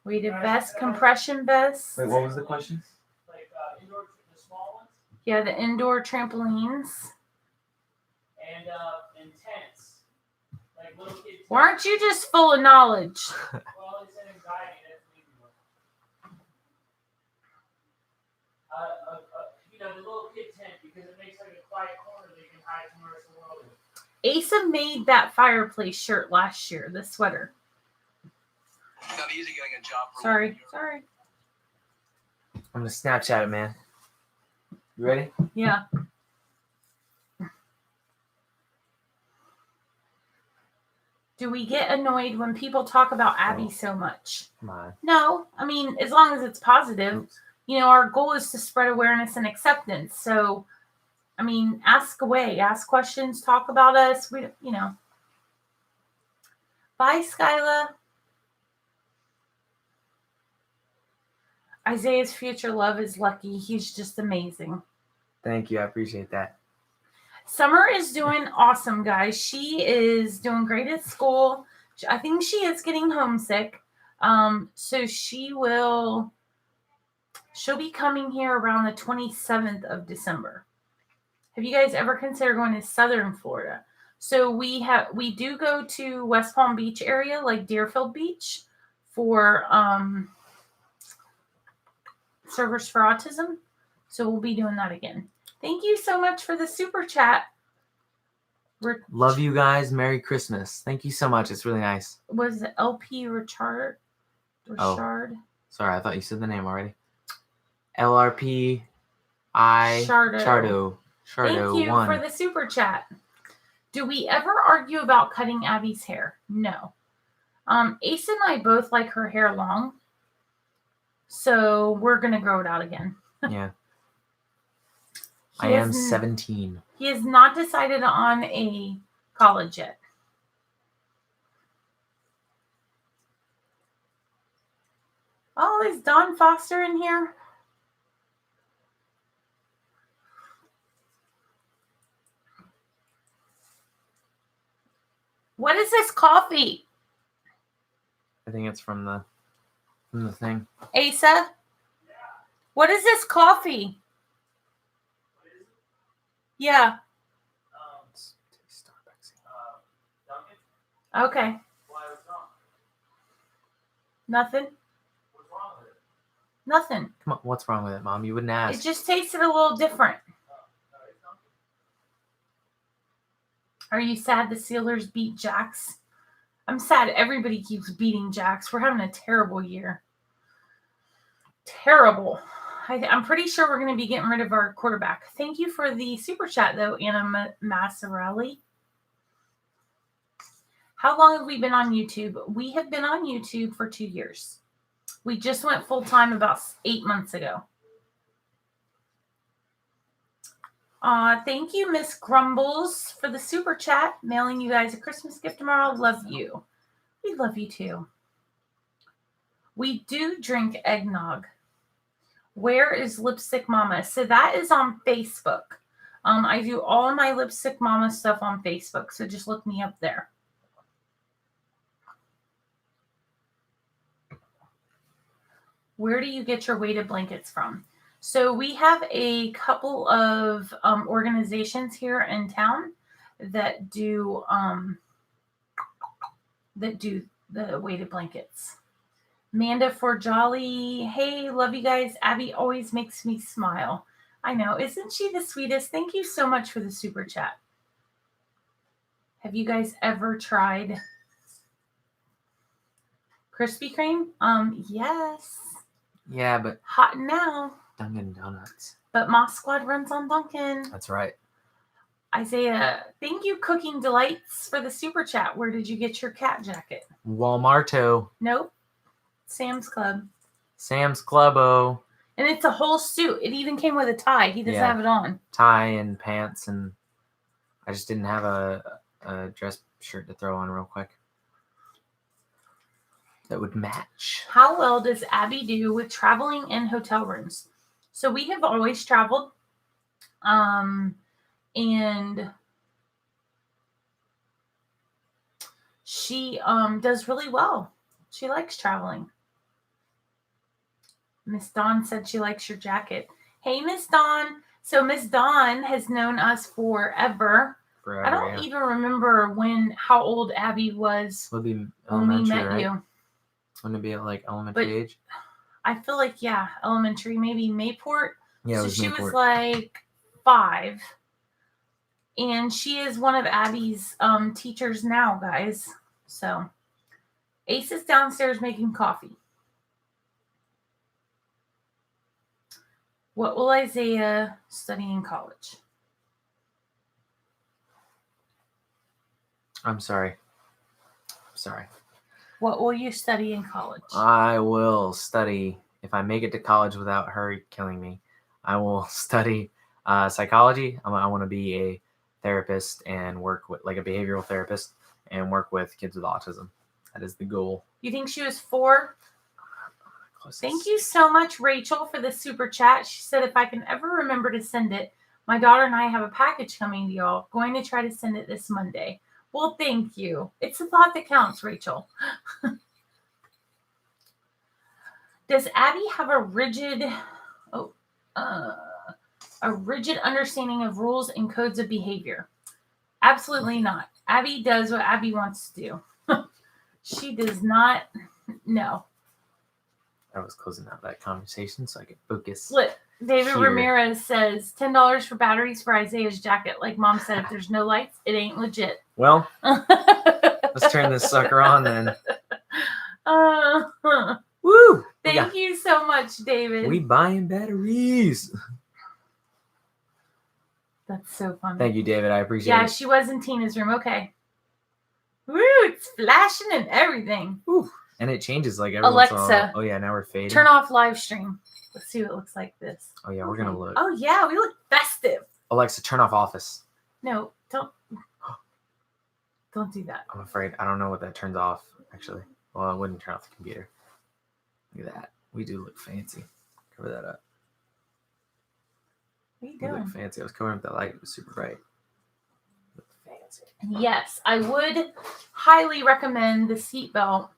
Weighted vest, compression vest. Wait, what was the question? Like indoor, the small ones. Yeah, the indoor trampolines. end up in tents. Like little kids. Why aren't you just full of knowledge? Well, it's an anxiety. That's maybe what. The little kid tent, because it makes like a quiet corner they can hide from the rest of the world. Asa made that fireplace shirt last year, the sweater. Not easy getting a job. Sorry. I'm gonna Snapchat it, man. You ready? Yeah. Do we get annoyed when people talk about Abby so much? Come on. No. I mean, as long as it's positive. Oops. Our goal is to spread awareness and acceptance. So, I mean, ask away, ask questions, talk about us. Bye, Skyla. Isaiah's future love is Lucky. He's just amazing. Thank you. I appreciate that. Summer is doing awesome, guys. She is doing great at school. I think she is getting homesick. So she'll be coming here around the 27th of December. Have you guys ever considered going to Southern Florida? So we do go to West Palm Beach area, like Deerfield Beach, for Servers for Autism. So we'll be doing that again. Thank you so much for the super chat. Love you guys. Merry Christmas. Thank you so much. It's really nice. Was it LP Richard? Sorry, I thought you said the name already. LRP I Chardo. Thank you for the super chat. Do we ever argue about cutting Abby's hair? No. Ace and I both like her hair long. So we're going to grow it out again. Yeah. I am 17. He has not decided on a college yet. Oh, is Don Foster in here? What is this coffee? I think it's from the thing. Asa? What is this coffee? Yeah. Okay. Nothing. What's wrong with it? Nothing. Come on, what's wrong with it, Mom? You wouldn't ask. It just tasted a little different. Are you sad the Steelers beat Jacks? I'm sad everybody keeps beating Jacks. We're having a terrible year. Terrible. I'm pretty sure we're going to be getting rid of our quarterback. Thank you for the super chat, though, Anna Massarelli. How long have we been on YouTube? We have been on YouTube for 2 years. We just went full-time about 8 months ago. Thank you, Miss Grumbles, for the super chat. Mailing you guys a Christmas gift tomorrow. Love you. We love you, too. We do drink eggnog. Where is Lipstick Mama? So that is on Facebook. I do all my Lipstick Mama stuff on Facebook, so just look me up there. Where do you get your weighted blankets from? So we have a couple of organizations here in town that do the weighted blankets. Amanda for Jolly. Hey, love you guys. Abby always makes me smile. I know. Isn't she the sweetest? Thank you so much for the super chat. Have you guys ever tried Krispy Kreme? Yes. Yeah, but Hot now. Dunkin' Donuts. But Moss Squad runs on Dunkin'. That's right. Isaiah, thank you, Cooking Delights, for the super chat. Where did you get your cat jacket? Walmarto. Nope. Sam's Club. Sam's Clubo. And it's a whole suit. It even came with a tie. He doesn't have it on. Tie and pants, and I just didn't have a dress shirt to throw on real quick that would match. How well does Abby do with traveling in hotel rooms? So we have always traveled. And she does really well. She likes traveling. Miss Dawn said she likes your jacket. Hey, Miss Dawn. So Miss Dawn has known us forever. forever. I don't even remember how old Abby was Would be when we elementary, met right? you. Wouldn't it be at like elementary age? I feel like, yeah, elementary, maybe Mayport. Yeah, it So was she Mayport. was like 5. And she is one of Abby's teachers now, guys. So Ace is downstairs making coffee. What will Isaiah study in college? I'm sorry. What will you study in college? I will study, if I make it to college without her killing me, I will study psychology. I want to be a therapist and work with, like a behavioral therapist, and work with kids with autism. That is the goal. You think she was 4? Closest. Thank you so much, Rachel, for the super chat. She said, if I can ever remember to send it, my daughter and I have a package coming to y'all. Going to try to send it this Monday. Well, thank you. It's the thought that counts, Rachel. Does Abby have a rigid understanding of rules and codes of behavior? Absolutely not. Abby does what Abby wants to do. She does not. No. I was closing out that conversation so I could focus. Look, David Here. Ramirez says $10 for batteries for Isaiah's jacket. Like Mom said, if there's no lights, it ain't legit. Well, let's turn this sucker on then. Woo! Thank you so much, David. We buying batteries. That's so funny. Thank you, David. I appreciate Yeah, it. she was in Tina's room. Okay. Woo, it's flashing and everything. Woo. And it changes like every once in a while. Alexa, Oh yeah, now we're fading. turn off live stream. Let's see what it looks like this. Oh yeah, we're gonna look. Oh yeah, we look festive. Alexa, turn off Office. No, don't do that. I'm afraid I don't know what that turns off. Actually, well, I wouldn't turn off the computer. Look at that. We do look fancy. Cover that up. What are you We look doing? fancy. I was covering up that light. It was super bright. Look fancy. Yes, I would highly recommend the seatbelt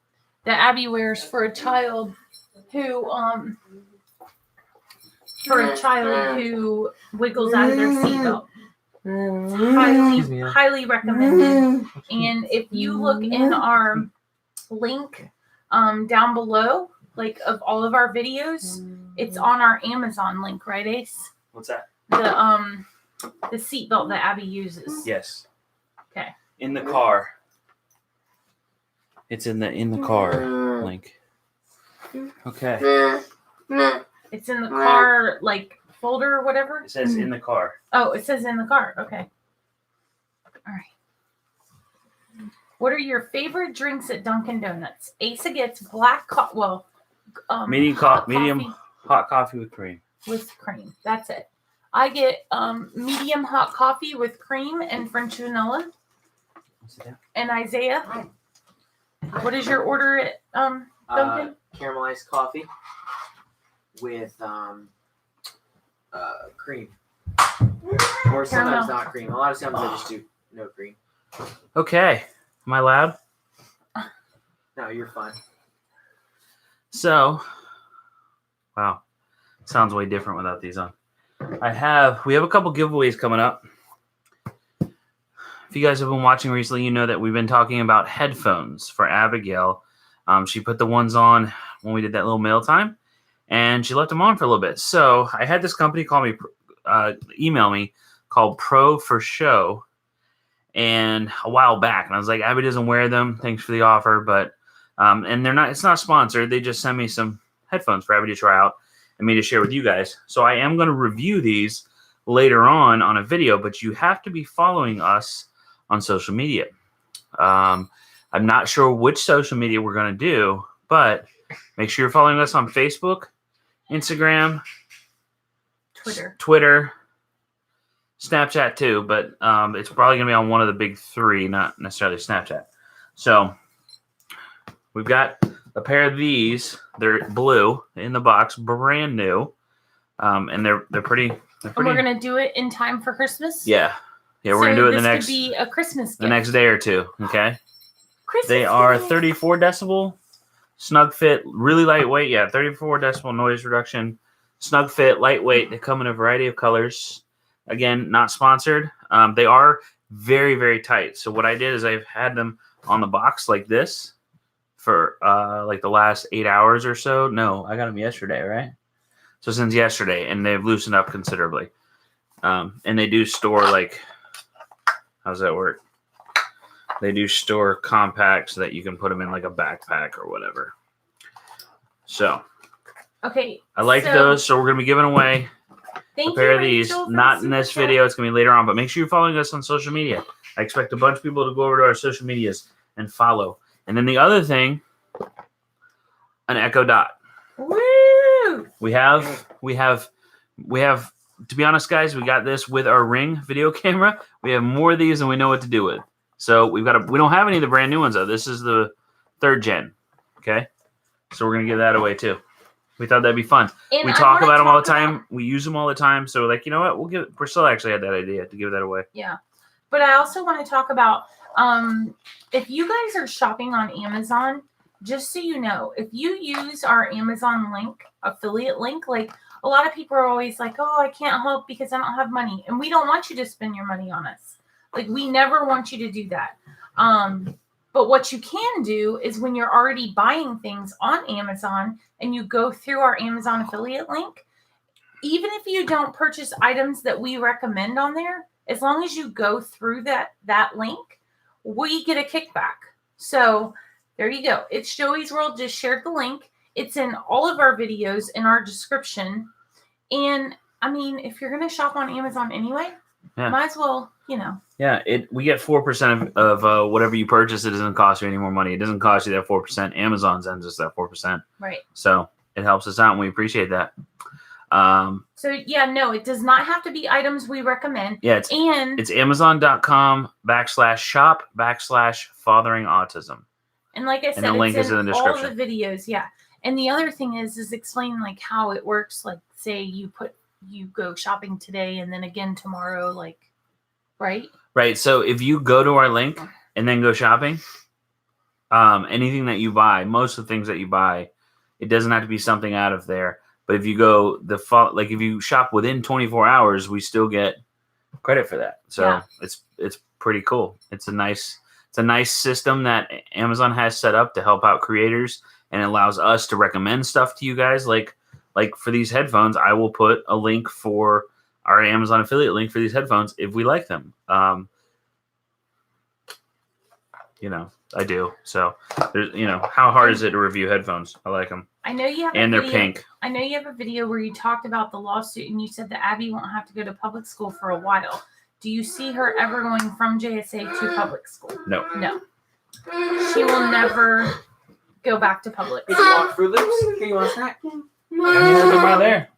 that Abby wears for a child who wiggles out of their seatbelt. Excuse me, Highly recommended. And if you look in our link down below, like of all of our videos, it's on our Amazon link, right, Ace? What's that? The seatbelt that Abby uses. Yes. Okay. In the car. It's in the car link. Okay. It's in the car, like folder or whatever. It says in the car. Oh, it says in the car. Okay. All right. What are your favorite drinks at Dunkin' Donuts? Asa gets black coffee. Well, Medium hot coffee with cream. with cream. That's it. I get medium hot coffee with cream and French vanilla. And Isaiah, what is your order at Dunkin'? Caramelized coffee with cream. Or sometimes Caramel. not cream. A lot of times I just do no cream. Okay. Am I loud? No, you're fine. So, wow. Sounds way different without these on. We have a couple giveaways coming up. If you guys have been watching recently, you know that we've been talking about headphones for Abigail. She put the ones on when we did that little mail time, and she left them on for a little bit. So I had this company email me called Pro for Show, and a while back, and I was like, Abby doesn't wear them. Thanks for the offer, but and it's not sponsored. They just sent me some headphones for Abby to try out and me to share with you guys. So I am going to review these later on a video, but you have to be following us on social media. I'm not sure which social media we're going to do, but make sure you're following us on Facebook, Instagram, Twitter, Snapchat too, but it's probably going to be on one of the big 3, not necessarily Snapchat. So we've got a pair of these. They're blue in the box, brand new, and they're pretty. And we're gonna do it in time for Christmas. Yeah, we're gonna do it This could be a Christmas gift. the next day or two. Okay. Christmas They are gift. 34 decibel, snug fit, really lightweight. Yeah, 34 decibel noise reduction, snug fit, lightweight. They come in a variety of colors. Again, not sponsored. They are very, very tight. So what I did is I've had them on the box like this for like the last 8 hours or so. No, I got them yesterday, right? So since yesterday, and they've loosened up considerably. And they do store like, how's that work? They do store compact so that you can put them in like a backpack or whatever. So Okay. I like those, so we're gonna be giving away a pair of these. Not in this video; it's gonna be later on. But make sure you're following us on social media. I expect a bunch of people to go over to our social medias and follow. And then the other thing, an Echo Dot. Woo! We have. To be honest, guys, we got this with our Ring video camera. We have more of these than we know what to do with. So we don't have any of the brand new ones though. This is the 3rd gen. Okay, so we're gonna give that away too. We thought that'd be fun. And we talk about them all the time. We use them all the time. So like, you know what? We'll give. Priscilla actually had that idea to give that away. Yeah, but I also want to talk about if you guys are shopping on Amazon, just so you know, if you use our Amazon link, affiliate link, like a lot of people are always like, oh, I can't help because I don't have money. And we don't want you to spend your money on us. Like, we never want you to do that. But what you can do is when you're already buying things on Amazon and you go through our Amazon affiliate link, even if you don't purchase items that we recommend on there, as long as you go through that link, we get a kickback. So there you go. It's Joey's World. Just shared the link. It's in all of our videos in our description. And I mean, if you're going to shop on Amazon anyway, might as well, you know. Yeah, we get 4% of whatever you purchase. It doesn't cost you any more money. It doesn't cost you that 4%. Amazon sends us that 4%. Right. So it helps us out, and we appreciate that. So yeah, no, it does not have to be items we recommend. Yeah, it's Amazon.com/shop/fathering autism. And like I said, the link is in the description. All the videos, yeah. And the other thing is explain like how it works. Like, say you go shopping today and then again tomorrow, like, right? Right. So if you go to our link and then go shopping, anything that you buy, most of the things that you buy, it doesn't have to be something out of there. But if you go like if you shop within 24 hours, we still get credit for that. So yeah. It's pretty cool. It's a nice system that Amazon has set up to help out creators, and it allows us to recommend stuff to you guys. Like for these headphones, I will put a link for our Amazon affiliate link for these headphones if we like them. You know, I do. So there's, you know, how hard is it to review headphones? I like them. I know you have and they're pink. I know you have a video where you talked about the lawsuit and you said that Abby won't have to go to public school for a while. Do you see her ever going from JSA to public school? No. No. She will never go back to public school. Did you want Fruit Loops? Here, you want a snack? There.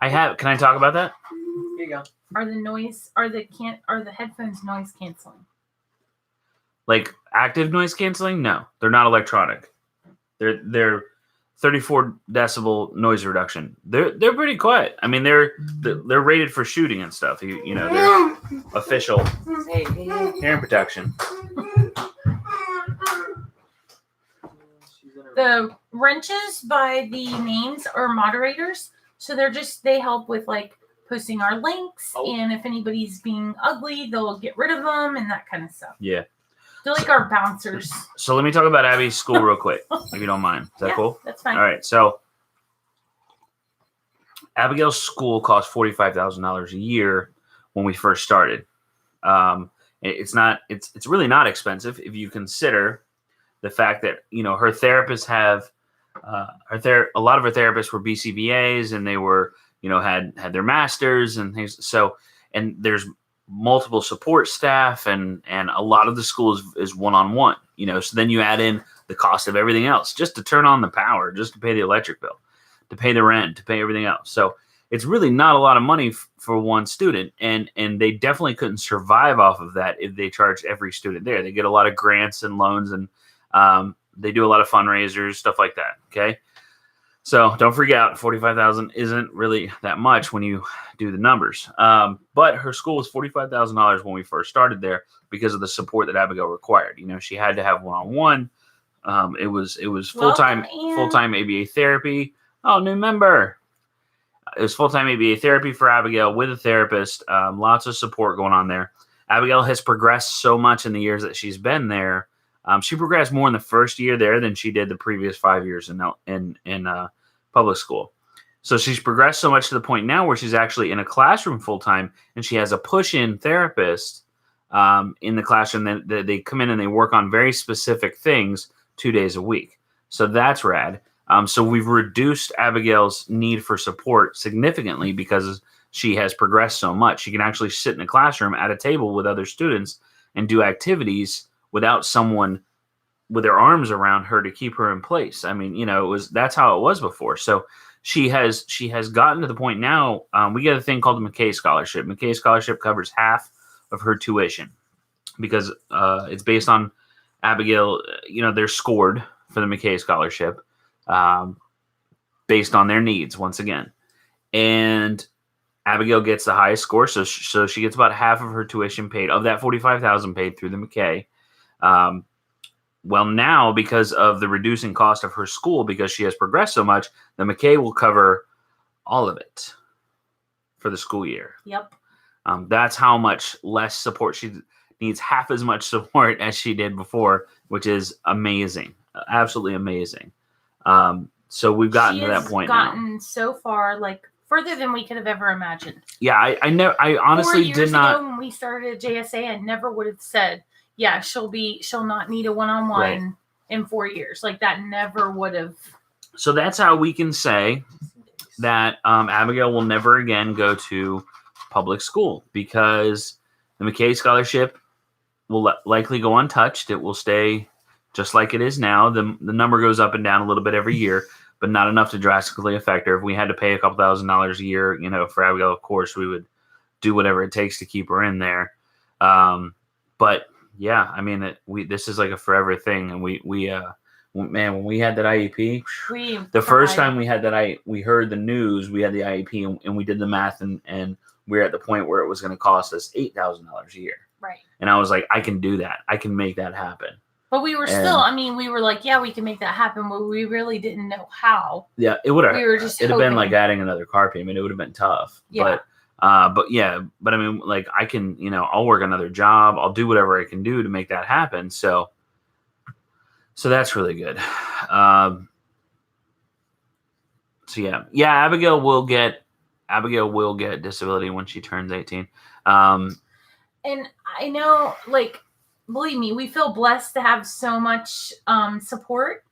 Can I talk about that? Here you go. Are the headphones noise canceling? Like active noise canceling? No, they're not electronic. They're 34 decibel noise reduction. They're pretty quiet. I mean, they're rated for shooting and stuff. You know, they're official hearing protection. The wrenches by the names are moderators, so they help with like posting our links, and if anybody's being ugly, they'll get rid of them and that kind of stuff. Yeah. They're like our bouncers. So let me talk about Abby's school real quick, if you don't mind. Is that cool? That's fine. All right. So Abigail's school cost $45,000 a year when we first started. It's really not expensive if you consider the fact that, you know, her therapists have a lot of her therapists were BCBAs, and they were, you know, had their masters and things. So, and there's multiple support staff, and a lot of the school is one-on-one, you know. So then you add in the cost of everything else just to turn on the power, just to pay the electric bill, to pay the rent, to pay everything else. So it's really not a lot of money for one student, and they definitely couldn't survive off of that if they charged every student there. They get a lot of grants and loans, and they do a lot of fundraisers, stuff like that. Okay. So don't freak out. $45,000 isn't really that much when you do the numbers. But her school was $45,000 when we first started there because of the support that Abigail required. You know, she had to have one-on-one. It was full-time ABA therapy. Oh, new member. It was full-time ABA therapy for Abigail with a therapist. Lots of support going on there. Abigail has progressed so much in the years that she's been there. She progressed more in the first year there than she did the previous 5 years in public school. So she's progressed so much to the point now where she's actually in a classroom full time, and she has a push-in therapist in the classroom. That they come in and they work on very specific things 2 days a week. So that's rad. So we've reduced Abigail's need for support significantly because she has progressed so much. She can actually sit in a classroom at a table with other students and do activities without someone with their arms around her to keep her in place. I mean, that's how it was before. So she has gotten to the point now. We get a thing called the McKay Scholarship. McKay Scholarship covers half of her tuition because it's based on Abigail. They're scored for the McKay Scholarship based on their needs once again, and Abigail gets the highest score, so she gets about half of her tuition paid of that $45,000 paid through the McKay. Well, now because of the reducing cost of her school, because she has progressed so much, the McKay will cover all of it for the school year. Yep. That's how much less support she needs, half as much support as she did before, which is amazing, absolutely amazing. So we've gotten to that point now. Gotten so far, like further than we could have ever imagined. Yeah, I honestly did not. 4 years ago when we started at JSA, I never would have said, yeah, she'll not need a one-on-one in 4 years. Like that never would have. So that's how we can say that Abigail will never again go to public school because the McKay Scholarship will likely go untouched. It will stay just like it is now. The number goes up and down a little bit every year, but not enough to drastically affect her. If we had to pay a couple $1,000s a year, for Abigail, of course, we would do whatever it takes to keep her in there. But yeah, I mean, this is like a forever thing. And when we had that IEP, the first time we had that, we heard the news, we had the IEP and we did the math and we're at the point where it was going to cost us $8,000 a year. Right. And I was like, I can do that. I can make that happen. But we were we were like, yeah, we can make that happen, but we really didn't know how. Yeah, it would have. We were just it'd have been like adding another car payment. It would have been tough. Yeah. But I mean, like I can, I'll work another job. I'll do whatever I can do to make that happen. So that's really good. So yeah, Abigail will get disability when she turns 18. And I know, like, believe me, we feel blessed to have so much support,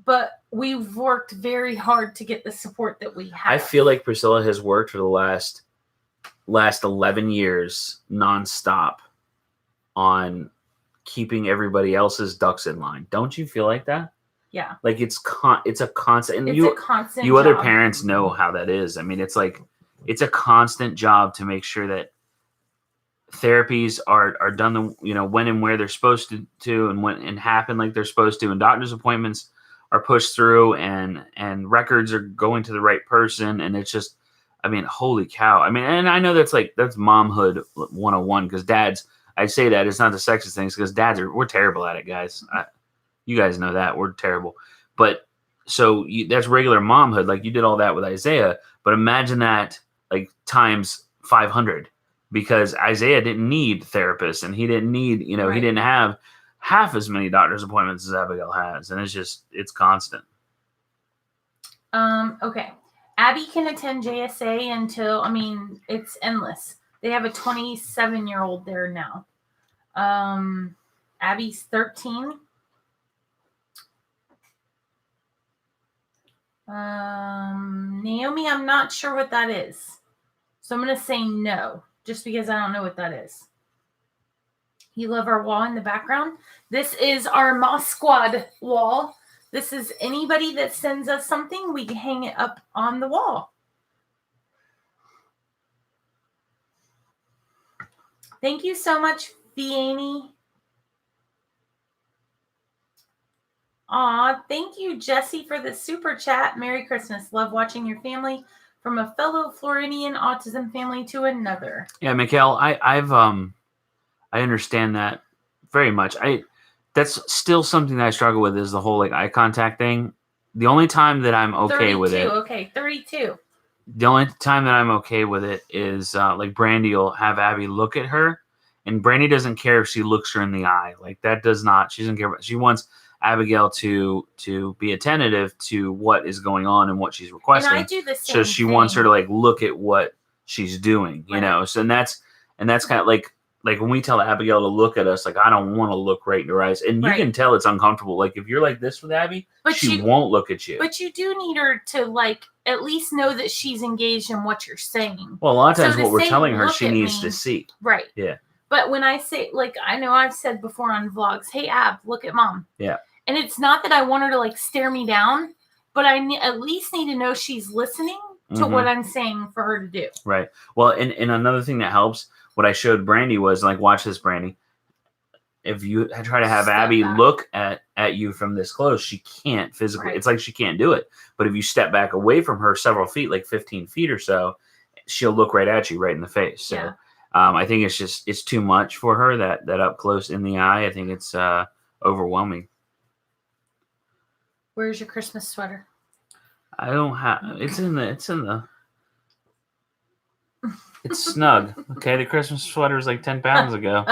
but we've worked very hard to get the support that we have. I feel like Priscilla has worked for the last 11 years nonstop on keeping everybody else's ducks in line. Don't you feel like that? Yeah. Like it's a constant, and it's you a constant you other job. parents know how that is. I mean, it's a constant job to make sure that therapies are done when and where they're supposed to and when and happen like they're supposed to, and doctor's appointments are pushed through and records are going to the right person, and it's just, I mean, holy cow. I mean, and I know that's momhood 101 because dads, I say that it's not the sexist things because we're terrible at it, guys. You guys know that we're terrible, but so that's regular momhood. Like you did all that with Isaiah, but imagine that like times 500. Because Isaiah didn't need therapists and he didn't need, he didn't have half as many doctor's appointments as Abigail has. And it's constant. Okay. Abby can attend JSA until, it's endless. They have a 27-year-old there now. Abby's 13. Naomi, I'm not sure what that is. So I'm going to say no. Just because I don't know what that is. You love our wall in the background? This is our Moss Squad wall. This is anybody that sends us something, we can hang it up on the wall. Thank you so much, Vianney. Aw, thank you, Jesse, for the super chat. Merry Christmas. Love watching your family. From a fellow Floridian autism family to another. Yeah, Mikhail, I understand that very much. That's still something that I struggle with is the whole like eye contact thing. The only time that I'm okay with it. Okay, 32. The only time that I'm okay with it is like Brandy will have Abby look at her, And Brandy doesn't care if she looks her in the eye. Like that does not. She doesn't care. She wants Abigail to be attentive to what is going on and what she's requesting. And I do the same so she wants her to like look at what she's doing, you Right. know. So and that's kind of like when we tell Abigail to look at us, like I don't want to look right in her eyes, and you Right. can tell it's uncomfortable. Like if you're like this with Abby, But she won't look at you. But you do need her to like at least know that she's engaged in what you're saying. Well, a lot of times So to what we're say, telling her, "Look she at needs me," to see. Right. Yeah. But when I say, like, I know I've said before on vlogs, hey, Ab, look at mom. Yeah. And it's not that I want her to, like, stare me down, but I at least need to know she's listening to what I'm saying for her to do. Right. Well, and another thing that helps, what I showed Brandy was, like, watch this, Brandy. If you try to have Step Abby back. look at you from this close, she can't physically. Right. It's like she can't do it. But if you step back away from her several feet, like 15 feet or so, she'll look right at you, right in the face. So Yeah. I think it's too much for her, that up close in the eye. I think it's overwhelming. Where's your Christmas sweater? I don't have. It's in the. It's snug. Okay, the Christmas sweater was like 10 pounds ago.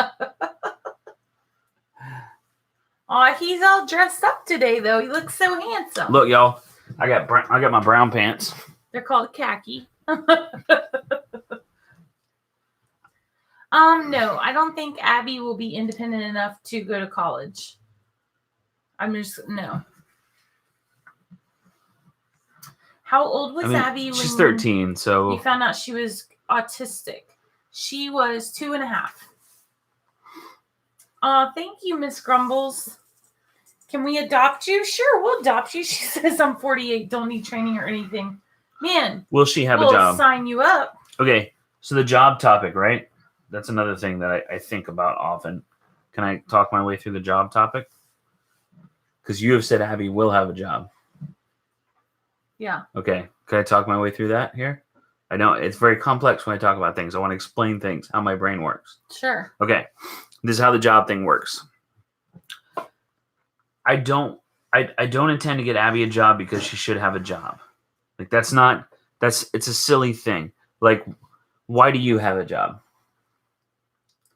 Oh, he's all dressed up today, though. He looks so handsome. Look, y'all. I got my brown pants. They're called khaki. No, I don't think Abby will be independent enough to go to college. No. How old was Abby when she's 13, so you found out she was autistic? She was 2.5. Thank you, Miss Grumbles. Can we adopt you? Sure, we'll adopt you. She says I'm 48, don't need training or anything. Man, will she have a we'll job? sign you up. Okay, so the job topic, right? That's another thing that I think about often. Can I talk my way through the job topic? Because you have said Abby will have a job. Yeah. Okay, can I talk my way through that here? I know it's very complex when I talk about things. I want to explain things, how my brain works. Sure. Okay, this is how the job thing works. I don't intend to get Abby a job because she should have a job. Like it's a silly thing. Like, why do you have a job?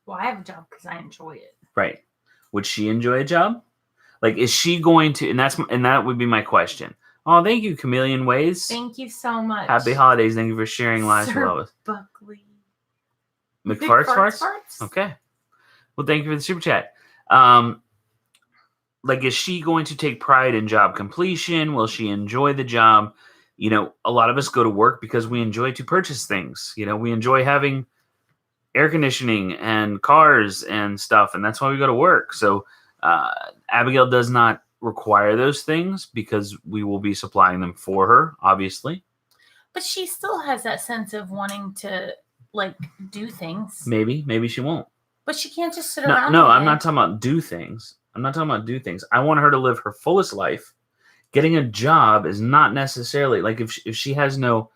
Well, I have a job because I enjoy it. Right. Would she enjoy a job? Like, is she going to? And that would be my question. Oh, thank you, Chameleon Ways. Thank you so much. Happy holidays. Thank you for sharing lives with all of us. Buckley. McFarts? Okay. Well, thank you for the super chat. Like, is she going to take pride in job completion? Will she enjoy the job? You know, a lot of us go to work because we enjoy to purchase things. You know, we enjoy having air conditioning and cars and stuff, and that's why we go to work. So Abigail does not require those things because we will be supplying them for her, obviously. But she still has that sense of wanting to, like, do things. Maybe she won't. But she can't just sit around. No, I'm not talking about do things. I want her to live her fullest life. Getting a job is not necessarily, like, if she has no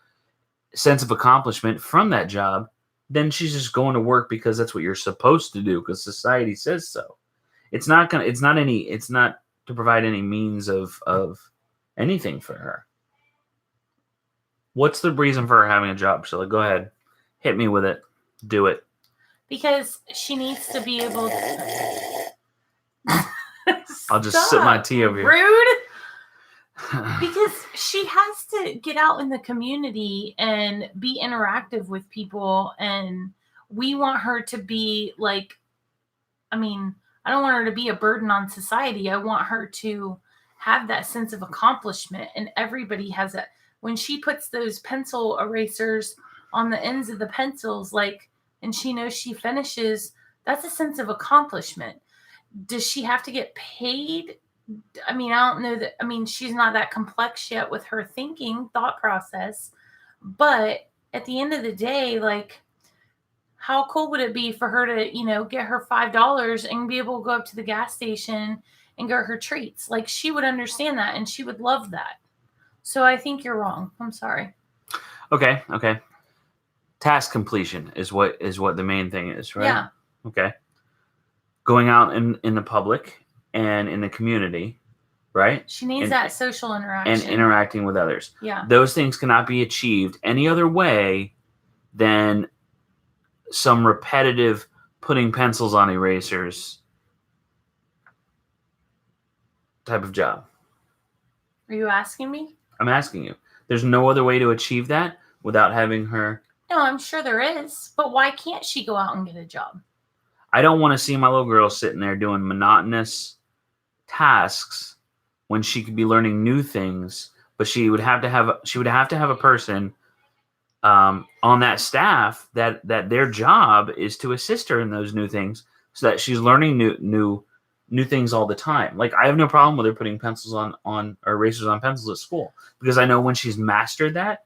sense of accomplishment from that job, then she's just going to work because that's what you're supposed to do because society says so. It's not to provide any means of anything for her. What's the reason for her having a job, Priscilla? Go ahead. Hit me with it. Do it. Because she needs to be able to... I'll just sip my tea over here. Rude. Because she has to get out in the community and be interactive with people, and we want her to be like, I don't want her to be a burden on society. I want her to have that sense of accomplishment, and everybody has that. When she puts those pencil erasers on the ends of the pencils, like, and she knows she finishes, that's a sense of accomplishment. Does she have to get paid? I don't know that. She's not that complex yet with her thought process. But at the end of the day, like, how cool would it be for her to, get her $5 and be able to go up to the gas station and get her treats? Like, she would understand that and she would love that. So I think you're wrong. I'm sorry. Okay. Task completion is what the main thing is, right? Yeah. Okay. Going out in the public and in the community, right? She needs that social interaction. And interacting with others. Yeah. Those things cannot be achieved any other way than some repetitive putting pencils on erasers type of job. Are you asking me? I'm asking you. There's no other way to achieve that without having her. No, I'm sure there is. But why can't she go out and get a job? I don't want to see my little girl sitting there doing monotonous tasks when she could be learning new things. But she would have to have a person on that staff that their job is to assist her in those new things, so that she's learning new things all the time. Like, I have no problem with her putting pencils on or erasers on pencils at school, because I know when she's mastered that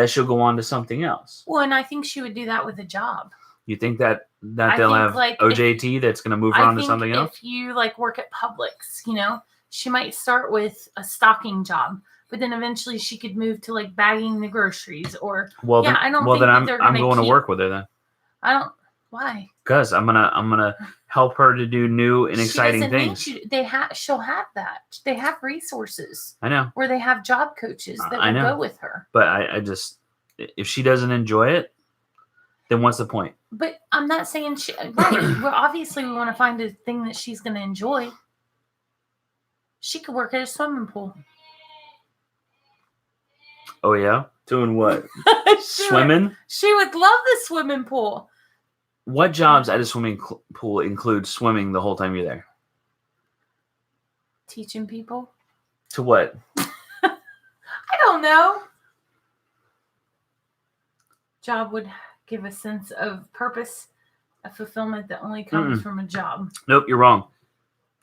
she'll go on to something else. Well, and I think she would do that with a job. You think that I they'll think, have like, OJT that's going to move her on to something else? If you like work at Publix, you know, she might start with a stocking job, but then eventually she could move to like bagging the groceries, or Well, yeah, then, I don't well, think then that I'm they're going to keep, work with her then, I don't. Why? because I'm gonna help her to do new and She exciting doesn't need things. she'll have that. They have resources I know, where they have job coaches that I will know. go with her. but I just, if she doesn't enjoy it, then what's the point? But I'm not saying she. Right. Well, obviously, we want to find a thing that she's going to enjoy. She could work at a swimming pool. Oh yeah, doing what? She Swimming? She would love the swimming pool. What jobs at a swimming pool include swimming the whole time you're there? Teaching people. To what? I don't know. Job would give a sense of purpose, a fulfillment that only comes from a job. Nope, you're wrong.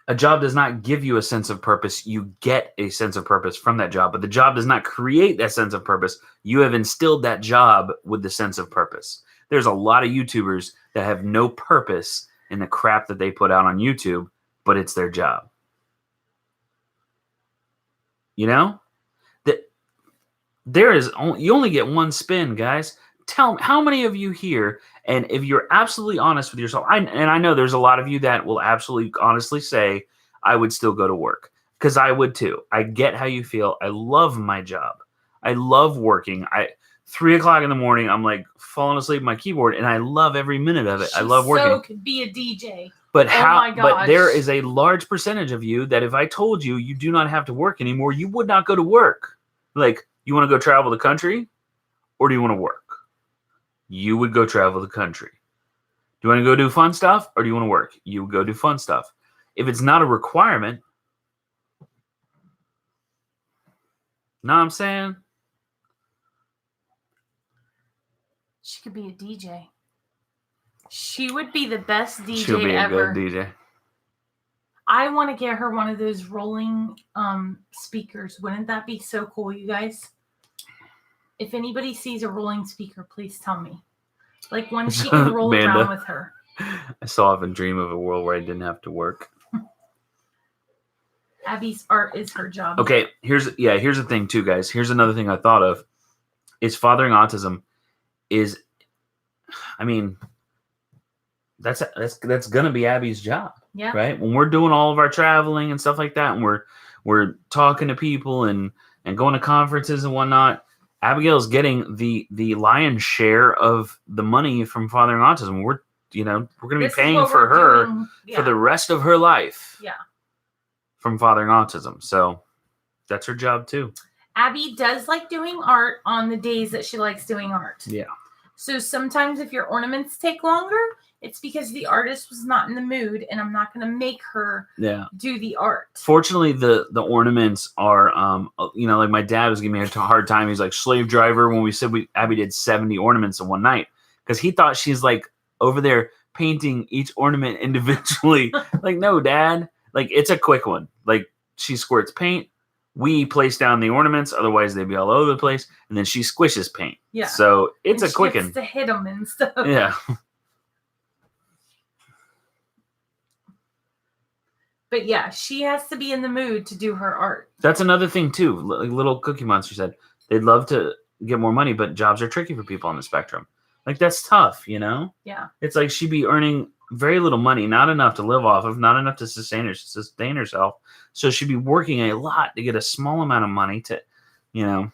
A job does not give you a sense of purpose. You get a sense of purpose from that job, but the job does not create that sense of purpose. You have instilled that job with the sense of purpose. There's a lot of YouTubers that have no purpose in the crap that they put out on YouTube, but it's their job. You know? You only get one spin, guys. Tell me, how many of you here, and if you're absolutely honest with yourself, and I know there's a lot of you that will absolutely honestly say, I would still go to work, because I would too. I get how you feel. I love my job. I love working. 3 o'clock in the morning, I'm like falling asleep at my keyboard, and I love every minute of it. I love working. So could be a DJ. But my But gosh. there is a large percentage of you that if I told you you do not have to work anymore, you would not go to work. Like, you want to go travel the country, or do you want to work? You would go travel the country. Do you want to go do fun stuff, or do you want to work? You would go do fun stuff. If it's not a requirement, know what I'm saying? She could be a DJ. She would be the best DJ She'll be ever. a good DJ. I want to get her one of those rolling speakers. Wouldn't that be so cool, you guys? If anybody sees a rolling speaker, please tell me. Like one she can roll Amanda. around with her. I still often dream of a world where I didn't have to work. Abby's art is her job. Okay, here's the thing too, guys. Here's another thing I thought of. Is fathering autism is, I mean, that's gonna be Abby's job. Yeah. Right? When we're doing all of our traveling and stuff like that, and we're talking to people and going to conferences and whatnot, Abigail's getting the lion's share of the money from fathering autism. We're going to be paying for her for the rest of her life. Yeah. From fathering autism. So that's her job too. Abby does like doing art on the days that she likes doing art. Yeah. So sometimes if your ornaments take longer, it's because the artist was not in the mood, and I'm not going to make her do the art. Fortunately, the ornaments are, like my dad was giving me a hard time. He's like, slave driver, when we said Abby did 70 ornaments in one night, because he thought she's like over there painting each ornament individually. Like, no, Dad. Like, it's a quick one. Like, she squirts paint. We place down the ornaments, otherwise they'd be all over the place, and then she squishes paint. Yeah. So it's and a quick she one. gets to hit them and stuff. Yeah. But yeah, she has to be in the mood to do her art. That's another thing too. Like Little Cookie Monster said, they'd love to get more money, but jobs are tricky for people on the spectrum. Like, that's tough, you know? Yeah. It's like she'd be earning very little money, not enough to live off of, not enough to sustain herself. So she'd be working a lot to get a small amount of money to, I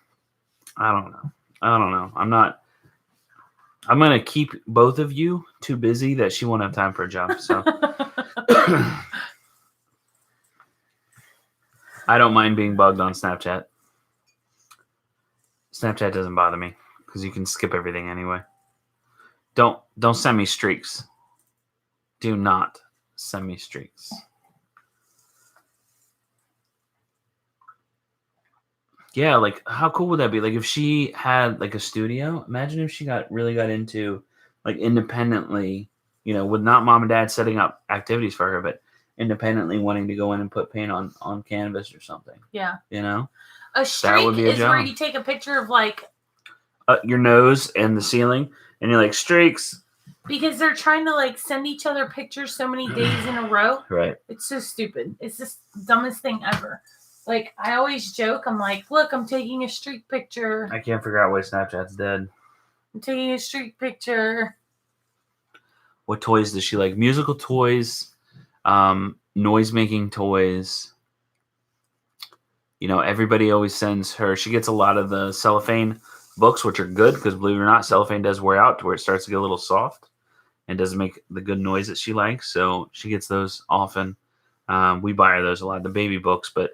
don't know. I'm not. I'm gonna keep both of you too busy that she won't have time for a job. So I don't mind being bugged on Snapchat. Snapchat doesn't bother me because you can skip everything anyway. Don't send me streaks. Do not send me streaks. Yeah, like how cool would that be? Like if she had like a studio. Imagine if she really got into like independently, with not mom and dad setting up activities for her, but independently wanting to go in and put paint on canvas or something. Yeah. That A would streak be a is where job. you take a picture of like your nose and the ceiling, and you're like streaks. because they're trying to like send each other pictures so many days in a row. Right. It's so stupid. It's just the dumbest thing ever. Like I always joke, I'm like, look, I'm taking a streak picture. I can't figure out why Snapchat's dead. I'm taking a streak picture. What toys does she like? Musical toys, noise-making toys. Everybody always sends her. She gets a lot of the cellophane books, which are good because, believe it or not, cellophane does wear out to where it starts to get a little soft and doesn't make the good noise that she likes. So she gets those often. We buy her those a lot, the baby books, but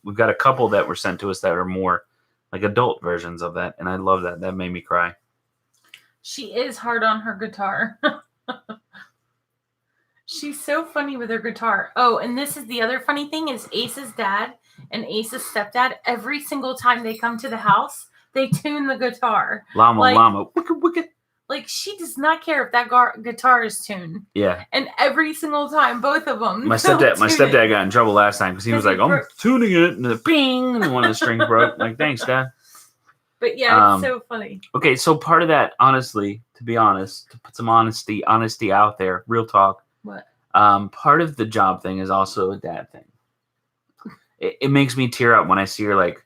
we've got a couple that were sent to us that are more like adult versions of that, and I love that. That made me cry. She is hard on her guitar. She's so funny with her guitar. Oh, and this is the other funny thing is Ace's dad and Ace's stepdad, every single time they come to the house, they tune the guitar. Llama, wicked. Like, she does not care if that guitar is tuned. Yeah. And every single time, both of them. My stepdad got in trouble last time because he was like, I'm tuning it, and the ping, and one of the strings broke. Like, thanks, Dad. But yeah, it's so funny. Okay, so part of that, honestly, to be honest, to put some honesty out there, real talk. What? Part of the job thing is also a dad thing. It makes me tear up when I see her like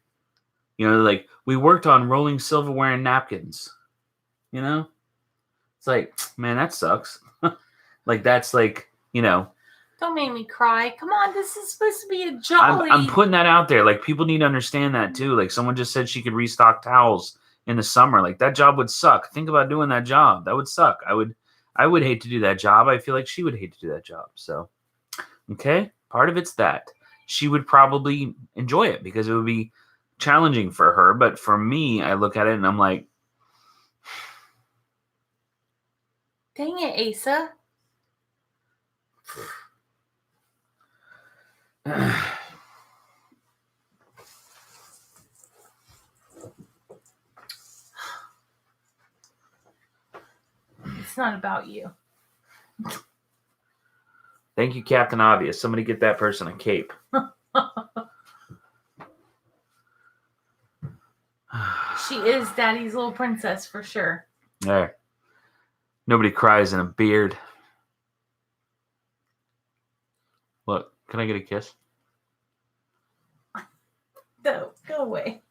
we worked on rolling silverware and napkins. It's like, man, that sucks. Like that's like, Don't make me cry. Come on, this is supposed to be a jolly. I'm putting that out there. Like people need to understand that too. Like someone just said she could restock towels in the summer. Like that job would suck. Think about doing that job. That would suck. I would hate to do that job. I feel like she would hate to do that job. So, okay, part of it's that. She would probably enjoy it because it would be challenging for her. But for me, I look at it and I'm like, dang it, Asa. It's not about you. Thank you, Captain Obvious. Somebody get that person a cape. She is Daddy's little princess for sure. There. Nobody cries in a beard. Look, can I get a kiss? No, go away.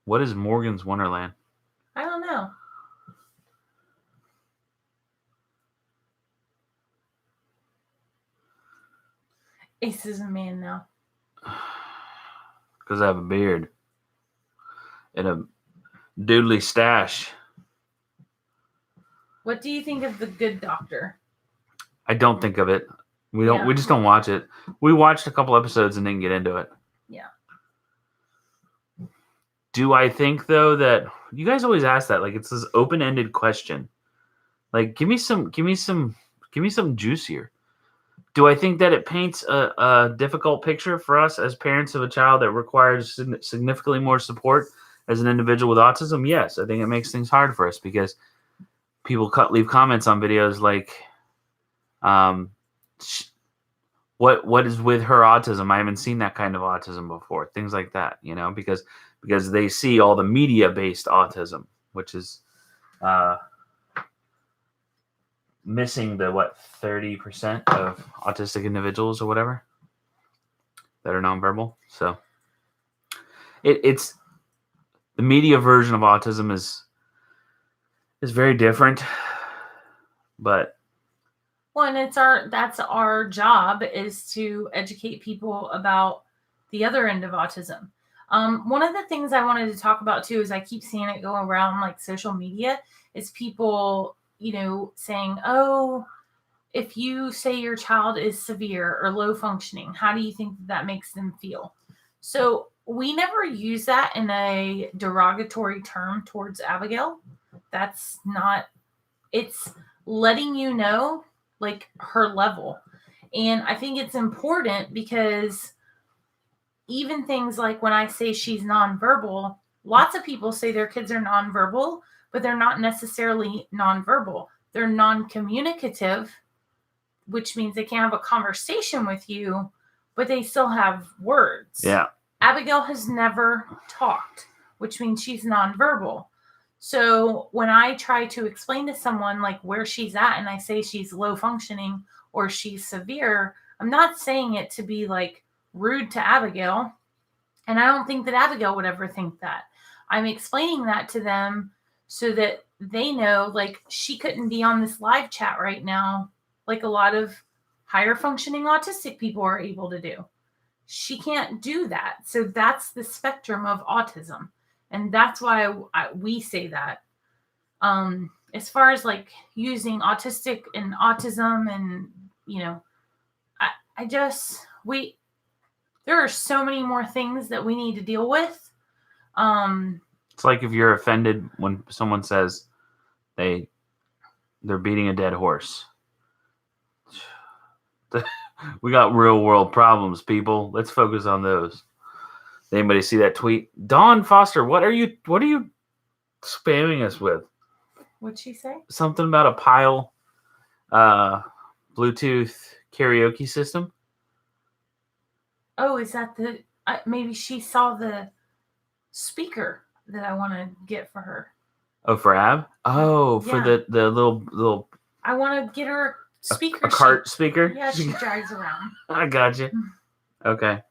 What is Morgan's Wonderland? I don't know. Ace is a man now. Because I have a beard. And a doodly stash. What do you think of The Good Doctor? I don't think of it. We just don't watch it. We watched a couple episodes and didn't get into it. Yeah. Do I think though that you guys always ask that? Like it's this open-ended question. Like give me some juicier. Do I think that it paints a difficult picture for us as parents of a child that requires significantly more support as an individual with autism? Yes, I think it makes things hard for us because people leave comments on videos like, what is with her autism? I haven't seen that kind of autism before. Things like that, because they see all the media-based autism, which is missing the 30% of autistic individuals or whatever that are nonverbal. So it's the media version of autism is very different, but well, and that's our job is to educate people about the other end of autism. One of the things I wanted to talk about too is I keep seeing it go around like social media is people, saying, oh, if you say your child is severe or low functioning, how do you think that makes them feel? So we never use that in a derogatory term towards Abigail. That's not, it's letting you know like her level. And I think it's important because even things like when I say she's nonverbal, lots of people say their kids are nonverbal, but they're not necessarily nonverbal. They're non-communicative, which means they can't have a conversation with you, but they still have words. Yeah. Abigail has never talked, which means she's nonverbal. So when I try to explain to someone like where she's at and I say she's low functioning or she's severe, I'm not saying it to be like rude to Abigail. And I don't think that Abigail would ever think that. I'm explaining that to them so that they know like she couldn't be on this live chat right now like a lot of higher functioning autistic people are able to do. She can't do that. So that's the spectrum of autism. And that's why we say that. As far as like using autistic and autism and, there are so many more things that we need to deal with. It's like if you're offended when someone says they're beating a dead horse. We got real world problems, people. Let's focus on those. Anybody see that tweet? Dawn Foster, what are you spamming us with? What'd she say? Something about a Pile Bluetooth karaoke system. Oh, is that maybe she saw the speaker that I want to get for her. Oh, for Ab? Oh, Yeah. for the little. I want to get her a speaker. A cart speaker? Yeah, she drives around. I got you. Okay.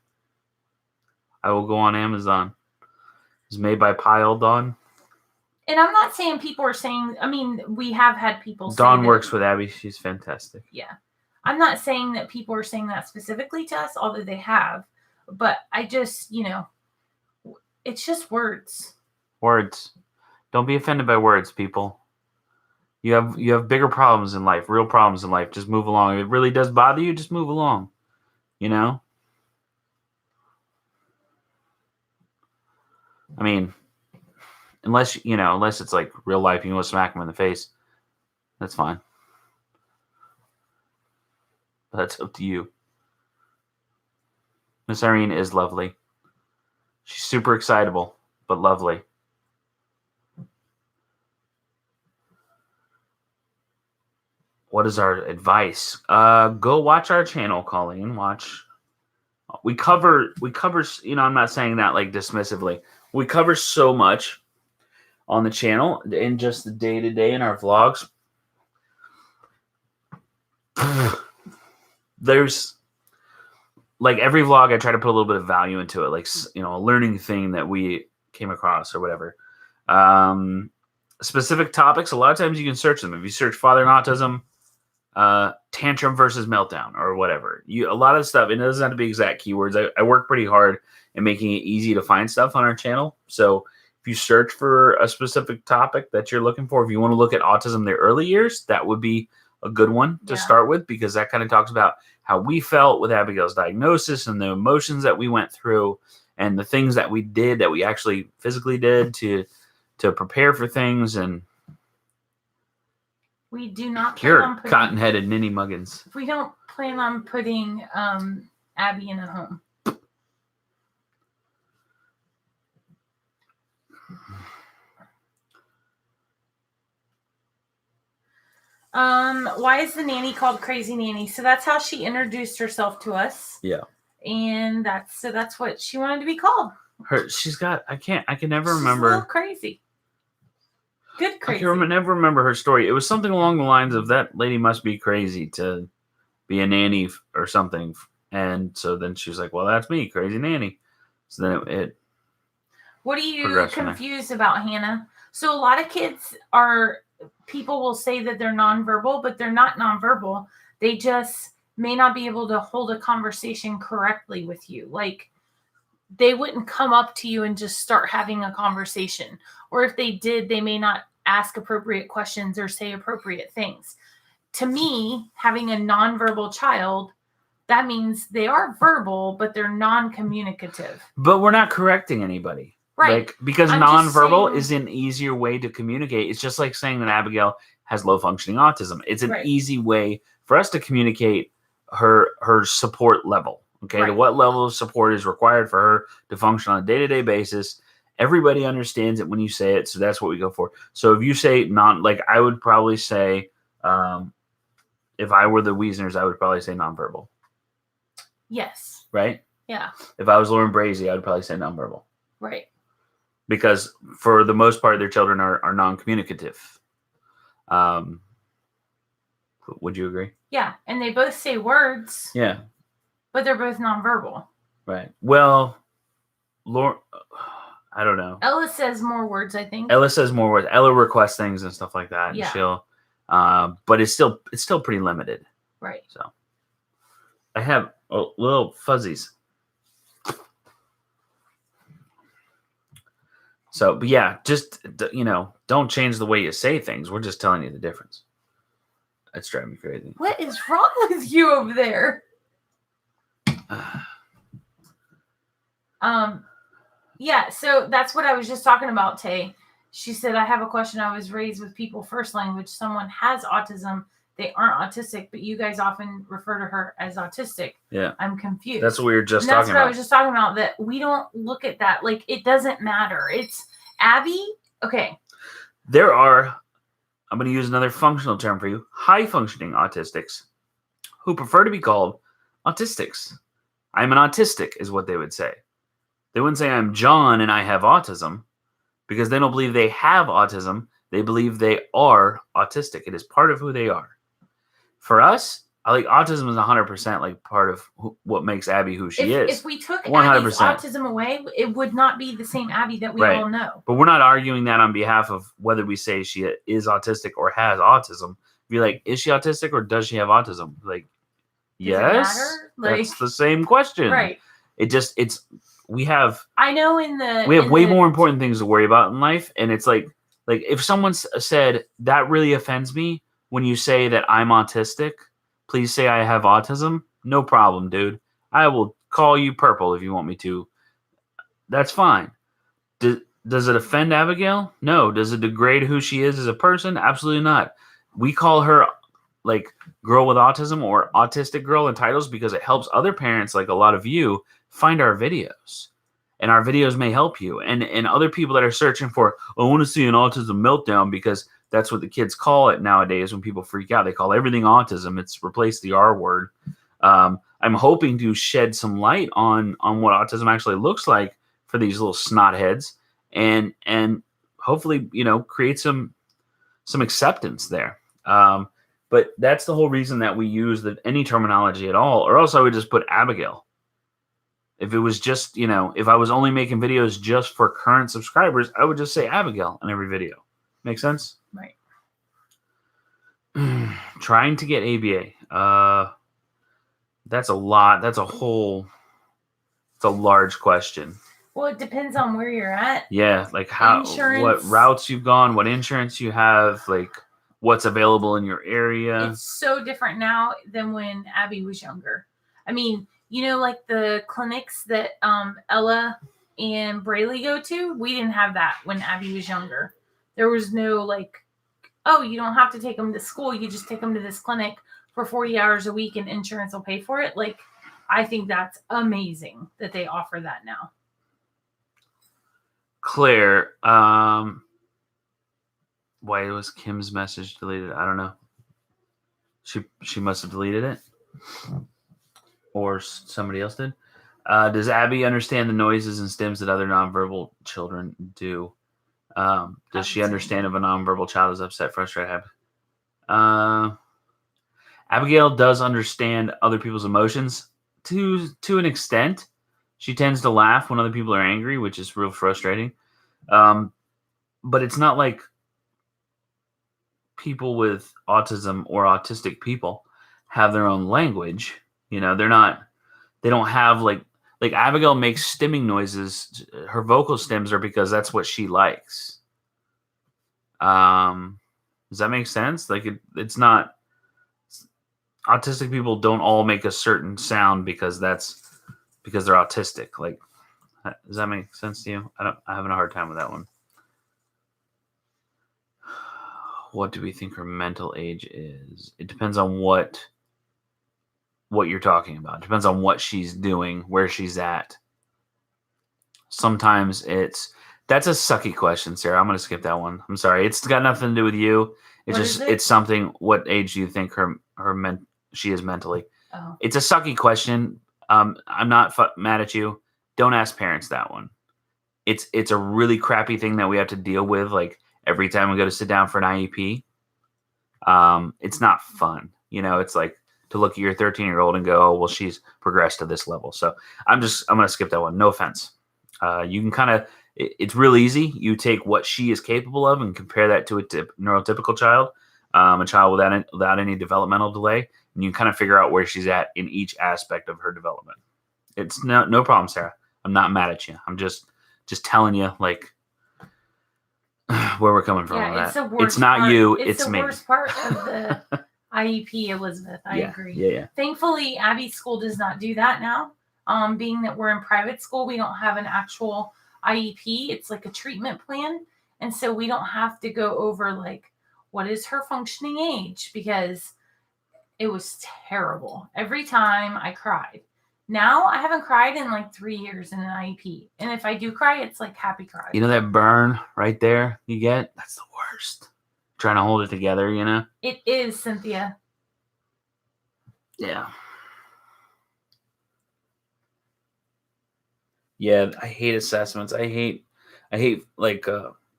I will go on Amazon. It's made by Pile Dawn. And I'm not saying people are saying, we have had people say Dawn that, works with Abby. She's fantastic. Yeah. I'm not saying that people are saying that specifically to us, although they have. But I just, it's just words. Words. Don't be offended by words, people. You have bigger problems in life, real problems in life. Just move along. If it really does bother you, just move along. Unless it's like real life, you want to smack them in the face. That's fine. But that's up to you. Miss Irene is lovely. She's super excitable, but lovely. What is our advice? Go watch our channel, Colleen. Watch. We cover, I'm not saying that like dismissively. We cover so much on the channel in just the day-to-day in our vlogs. There's like every vlog I try to put a little bit of value into it, like a learning thing that we came across or whatever. Specific topics, a lot of times you can search them. If you search father and autism, tantrum versus meltdown or whatever, a lot of stuff, and it doesn't have to be exact keywords. I work pretty hard in making it easy to find stuff on our channel. So if you search for a specific topic that you're looking for, if you want to look at autism the early years, that would be a good one to start with, because that kind of talks about how we felt with Abigail's diagnosis and the emotions that we went through and the things that we did, that we actually physically did to prepare for things. And we do not plan you're on putting, cotton-headed ninny muggins. We don't plan on putting Abby in a home. Why is the nanny called Crazy Nanny? So that's how she introduced herself to us. Yeah. And that's what she wanted to be called. I can never She's remember. A little crazy. Good crazy. I can never remember her story. It was something along the lines of that lady must be crazy to be a nanny or something. And so then she was like, well, that's me, Crazy Nanny. So then it what are you confused about, Hannah? So a lot of people will say that they're nonverbal, but they're not nonverbal. They just may not be able to hold a conversation correctly with you. Like they wouldn't come up to you and just start having a conversation. Or if they did, they may not ask appropriate questions or say appropriate things. To me, having a nonverbal child, that means they are verbal, but they're non-communicative. But we're not correcting anybody. Right. Like, because I'm just nonverbal saying- is an easier way to communicate. It's just like saying that Abigail has low functioning autism. It's an Right. easy way for us to communicate her support level. Okay. To Right. what level of support is required for her to function on a day-to-day basis. Everybody understands it when you say it. So that's what we go for. So if you say I would probably say, if I were the Wiesners, I would probably say nonverbal. Yes. Right? Yeah. If I was Lauren Brazy, I would probably say nonverbal. Right. Because for the most part, their children are non-communicative. Would you agree? Yeah. And they both say words, Yeah. but they're both nonverbal. Right. Well, Lauren, I don't know. Ella says more words, I think. Ella says more words. Ella requests things and stuff like that. Yeah. And she'll, but it's still pretty limited. Right. So I have little fuzzies. So, but yeah, just, don't change the way you say things. We're just telling you the difference. That's driving me crazy. What is wrong with you over there? Yeah, so that's what I was just talking about, Tay. She said, I have a question. I was raised with people first language. Someone has autism. They aren't autistic, but you guys often refer to her as autistic. Yeah. I'm confused. That's what we were just And that's talking what I about. was just talking about, that we don't look at that. Like, it doesn't matter. It's Abby. Okay. There are, I'm going to use another functional term for you, high functioning autistics who prefer to be called autistics. I'm an autistic is what they would say. They wouldn't say I'm John and I have autism, because they don't believe they have autism. They believe they are autistic. It is part of who they are. For us, autism is 100% like part of what makes Abby who she is. If we took 100%. Abby's autism away, it would not be the same Abby that we Right. all know. But we're not arguing that on behalf of whether we say she is autistic or has autism. Be like, is she autistic or does she have autism? Like, Does it yes, matter? Like- that's the same question. Right. We have I know we have way more important things to worry about in life, and it's like if someone said that really offends me when you say that I'm autistic, please say I have autism. No problem, dude. I will call you purple if you want me to. That's fine. Does it offend Abigail? No. Does it degrade who she is as a person? Absolutely not. We call her girl with autism or autistic girl in titles because it helps other parents, like a lot of you, find our videos. And our videos may help you. And other people that are searching for, I want to see an autism meltdown, because that's what the kids call it nowadays when people freak out. They call everything autism. It's replaced the R word. I'm hoping to shed some light on what autism actually looks like for these little snotheads, and hopefully, create some acceptance there. But that's the whole reason that we use any terminology at all, or else I would just put Abigail. If it was just, if I was only making videos just for current subscribers, I would just say Abigail in every video. Make sense? Right. Trying to get ABA. That's a lot. It's a large question. Well, it depends on where you're at. Yeah. Like what Insurance. routes you've gone, what insurance you have, what's available in your area. It's so different now than when Abby was younger. I mean, the clinics that Ella and Braylee go to, we didn't have that when Abby was younger. There was no you don't have to take them to school. You just take them to this clinic for 40 hours a week and insurance will pay for it. I think that's amazing that they offer that now. Claire, why was Kim's message deleted? I don't know. She must have deleted it. Or somebody else did. Does Abby understand the noises and stims that other nonverbal children do? Does she understand if a nonverbal child is upset, frustrated, happy? Abigail does understand other people's emotions to an extent. She tends to laugh when other people are angry, which is real frustrating. But it's not like people with autism or autistic people have their own language. They don't have like Abigail makes stimming noises. Her vocal stems are because that's what she likes. Does that make sense? Like it's not. Autistic people don't all make a certain sound because they're autistic. Like, does that make sense to you? I'm having a hard time with that one. What do we think her mental age is? It depends on what you're talking about. It depends on what she's doing, where she's at. Sometimes that's a sucky question, Sarah. I'm going to skip that one. I'm sorry. It's got nothing to do with you. It's something. What age do you think she is mentally? Oh. It's a sucky question. I'm not mad at you. Don't ask parents that one. It's a really crappy thing that we have to deal with. Like every time we go to sit down for an IEP, it's not fun. It's like to look at your 13-year-old and go, oh, well, she's progressed to this level. So I'm going to skip that one. No offense. You can kind of, it's real easy. You take what she is capable of and compare that to a neurotypical child, a child without any developmental delay. And you kind of figure out where she's at in each aspect of her development. It's no problem, Sarah. I'm not mad at you. I'm just telling you, like, where we're coming from. Yeah, on that. It's not you. It's me. It's the worst part of the IEP, Elizabeth. I agree. Yeah. Thankfully, Abby's school does not do that now. Being that we're in private school, we don't have an actual IEP. It's like a treatment plan. And so we don't have to go over, like, what is her functioning age? Because it was terrible. Every time I cried. Now I haven't cried in like 3 years in an IEP. And if I do cry, it's like happy cry. You know that burn right there you get? That's the worst. Trying to hold it together, It is, Cynthia. Yeah. Yeah, I hate assessments. I hate like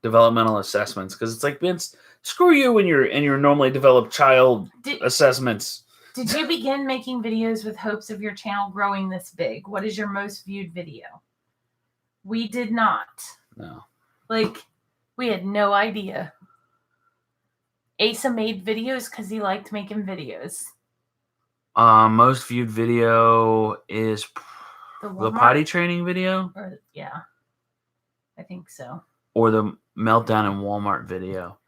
developmental assessments because it's like, Vince, screw you and your normally developed child assessments. Did you begin making videos with hopes of your channel growing this big? What is your most viewed video? We did not. No. Like, we had no idea. Asa made videos because he liked making videos. Most viewed video is the potty training video? Yeah. I think so. Or the meltdown in Walmart video.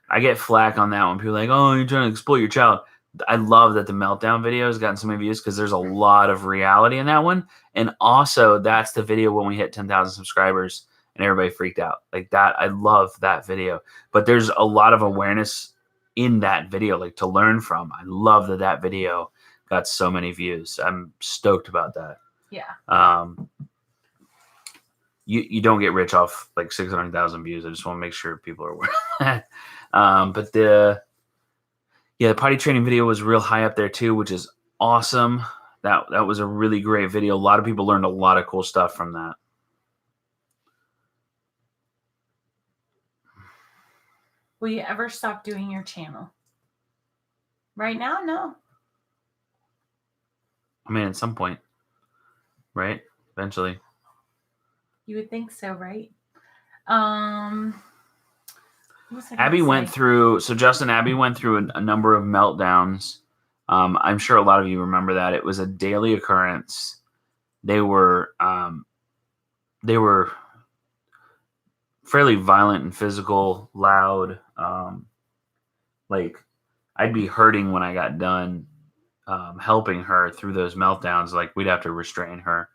I get flack on that one. People are like, oh, you're trying to exploit your child. I love that the meltdown video has gotten so many views because there's a lot of reality in that one. And also, that's the video when we hit 10,000 subscribers and everybody freaked out. Like that, I love that video. But there's a lot of awareness in that video, like to learn from. I love that video got so many views. I'm stoked about that. Yeah. You don't get rich off like 600,000 views. I just want to make sure people are aware of that. But the potty training video was real high up there too, which is awesome. That was a really great video. A lot of people learned a lot of cool stuff from that. Will you ever stop doing your channel? Right now, no. I mean, at some point, right? Eventually. You would think so, right? Abby went through, Abby went through a number of meltdowns. I'm sure a lot of you remember that. It was a daily occurrence. They were fairly violent and physical, loud. Like I'd be hurting when I got done helping her through those meltdowns. Like we'd have to restrain her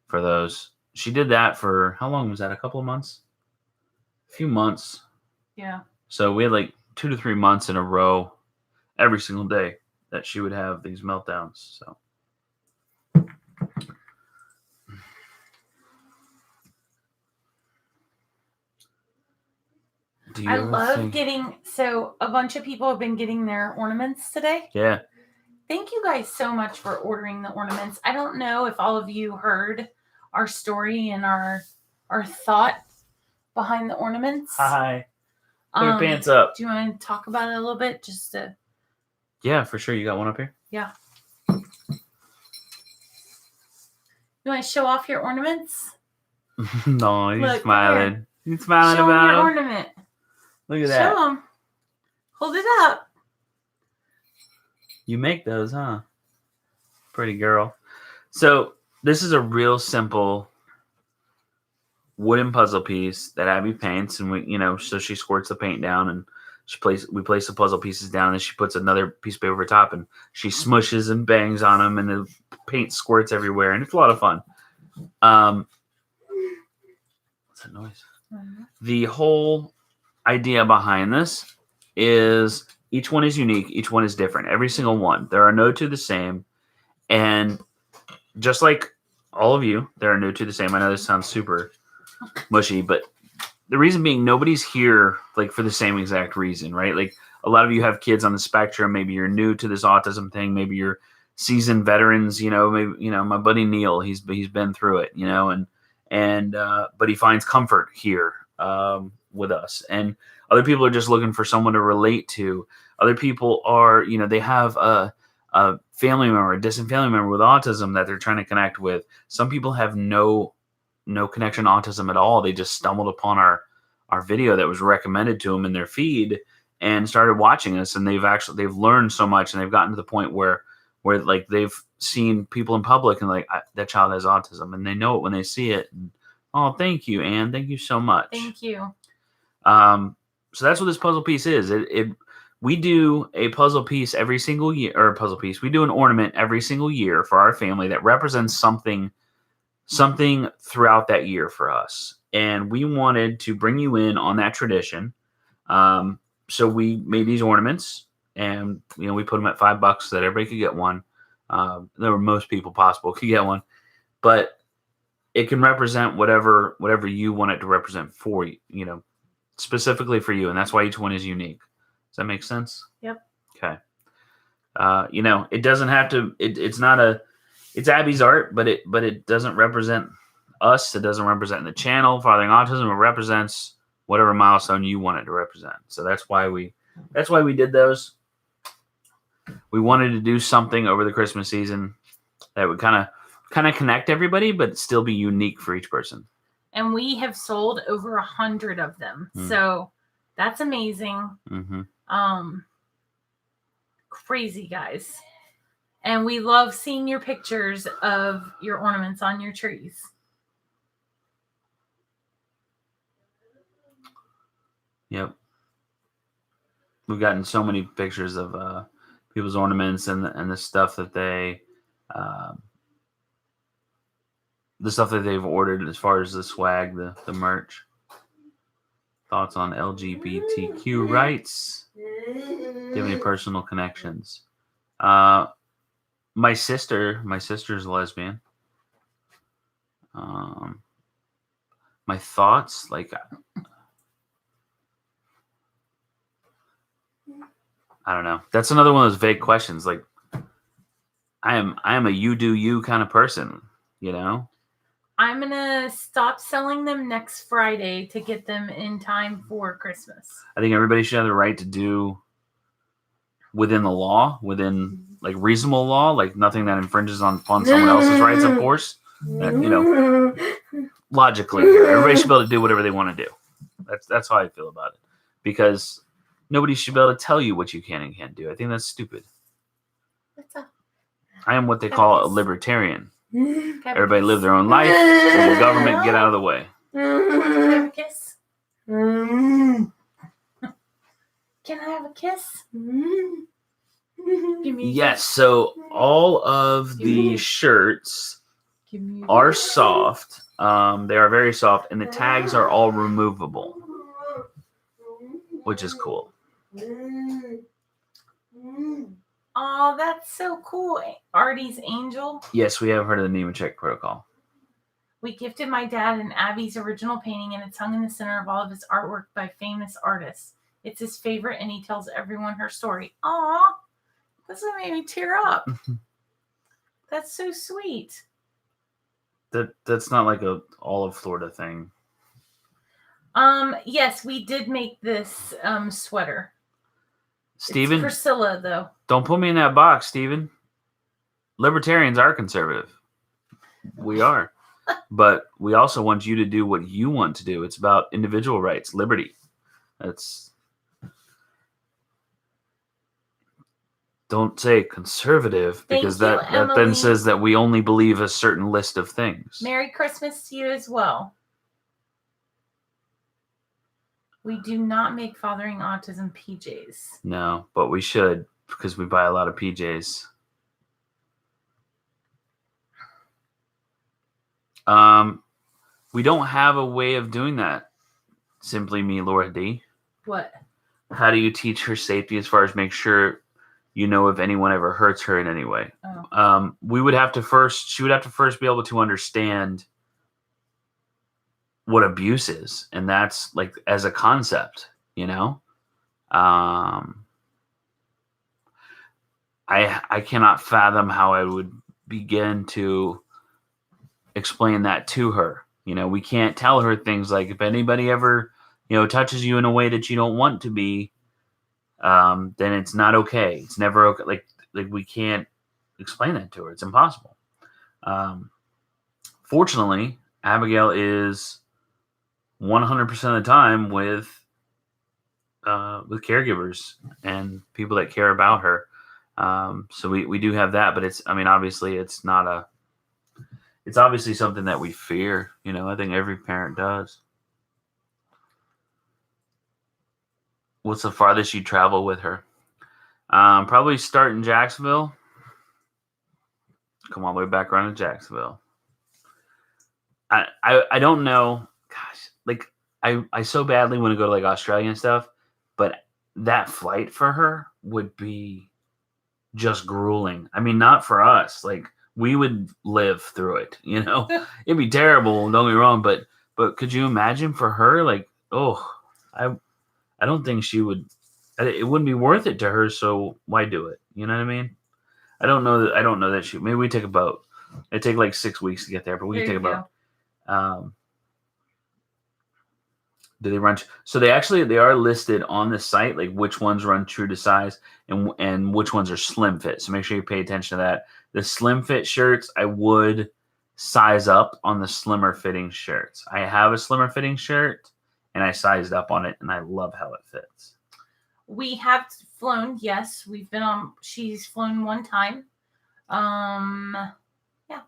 for those. She did that for, how long was that? A couple of months? A few months. Yeah. So we had like 2 to 3 months in a row every single day that she would have these meltdowns. So. I love so a bunch of people have been getting their ornaments today. Yeah. Thank you guys so much for ordering the ornaments. I don't know if all of you heard our story and our thought behind the ornaments. Hi. Put your pants up. Do you want to talk about it a little bit? Yeah, for sure. You got one up here? Yeah. You want to show off your ornaments? No, he's smiling. He's smiling show about your him. ornament. Look at that. Show them. Hold it up. You make those, huh? Pretty girl. So this is a real simple wooden puzzle piece that Abby paints, and so she squirts the paint down, and we place the puzzle pieces down, and then she puts another piece of paper over top, and she smushes and bangs on them, and the paint squirts everywhere, and it's a lot of fun. What's that noise? The whole idea behind this is each one is unique, each one is different, every single one. There are no two the same, and just like all of you, there are no two the same. I know this sounds super mushy, but the reason being nobody's here like for the same exact reason, right? Like a lot of you have kids on the spectrum. Maybe you're new to this autism thing. Maybe you're seasoned veterans. Maybe my buddy Neil, he's been through it. But he finds comfort here with us. And other people are just looking for someone to relate to. Other people are, they have a family member, a distant family member with autism that they're trying to connect with. Some people have no connection to autism at all. They just stumbled upon our video that was recommended to them in their feed and started watching us, and they've learned so much, and they've gotten to the point where like they've seen people in public and like that child has autism, and they know it when they see it. And, oh, thank you, Anne. Thank you so much. Thank you. So that's what this puzzle piece is. We do a puzzle piece every single year, or a puzzle piece. We do an ornament every single year for our family that represents something throughout that year for us. And we wanted to bring you in on that tradition. So we made these ornaments, and we put them at $5 so that everybody could get one. There were most people possible could get one, but it can represent whatever you want it to represent for you, specifically for you. And that's why each one is unique. Does that make sense? Yep. Okay. It doesn't have to, it's Abby's art, but it doesn't represent us. It doesn't represent the channel, Fathering Autism. It represents whatever milestone you want it to represent. So that's why we did those. We wanted to do something over the Christmas season that would kind of connect everybody, but still be unique for each person. And we have sold over 100 of them. So that's amazing. Mm-hmm. Crazy, guys. And we love seeing your pictures of your ornaments on your trees. Yep. We've gotten so many pictures of people's ornaments and the stuff that they've ordered as far as the swag, the merch. Thoughts on LGBTQ rights? Do you have any personal connections? My sister's a lesbian. My thoughts, like, I don't know. That's another one of those vague questions. Like, I am a you do you kind of person, I'm going to stop selling them next Friday to get them in time for Christmas. I think everybody should have the right to do within the law, within like reasonable law, like nothing that infringes on someone else's rights, of course. Logically here, everybody should be able to do whatever they want to do. That's how I feel about it. Because nobody should be able to tell you what you can and can't do. I think that's stupid. What's up? I am what they call a libertarian. Everybody live their own life, and the government get out of the way. Can I have a kiss? Can I have a kiss? Give me a Yes, kiss. so all of the shirts are soft. They are very soft, and the tags are all removable, which is cool. Oh, that's so cool. Artie's Angel. Yes, we have heard of the Nemechek protocol. We gifted my dad an Abby's original painting, and it's hung in the center of all of his artwork by famous artists. It's his favorite, and he tells everyone her story. Aw, this made me tear up. That's so sweet. That's not like a all of Florida thing. Yes, we did make this sweater. Steven, It's Priscilla, though. don't put me in that box, Steven. Libertarians are conservative. We are. But we also want you to do what you want to do. It's about individual rights, liberty. Don't say conservative, Thank because you, that then Emily. says that we only believe a certain list of things. Merry Christmas to you as well. We do not make Fathering Autism PJs. No, but we should, because we buy a lot of PJs. We don't have a way of doing that. Simply me, Laura D. What? How do you teach her safety as far as make sure you know if anyone ever hurts her in any way? Oh. She would have to first be able to understand what abuse is, and that's like as a concept, you know. I cannot fathom how I would begin to explain that to her. You know, we can't tell her things like, if anybody ever, touches you in a way that you don't want to be, then it's not okay. It's never okay. Like we can't explain that to her. It's impossible. Fortunately, Abigail is 100% of the time with caregivers and people that care about her. So we do have that, but obviously it's obviously something that we fear. I think every parent does. What's the farthest you travel with her? Probably start in Jacksonville. Come all the way back around to Jacksonville. I don't know. Gosh, like I so badly want to go to like Australia and stuff, but that flight for her would be just grueling. I mean, not for us. Like, we would live through it, It'd be terrible, don't get me wrong, but could you imagine for her? Like, I don't think she would. It wouldn't be worth it to her, so why do it? You know what I mean? I don't know that she. Maybe we take a boat. It'd take like 6 weeks to get there, but we can take a boat. Do they run? So they are listed on the site, like which ones run true to size and which ones are slim fit. So make sure you pay attention to that. The slim fit shirts, I would size up on the slimmer fitting shirts. I have a slimmer fitting shirt and I sized up on it and I love how it fits. We have flown. Yes, we've been on. She's flown one time. Yeah.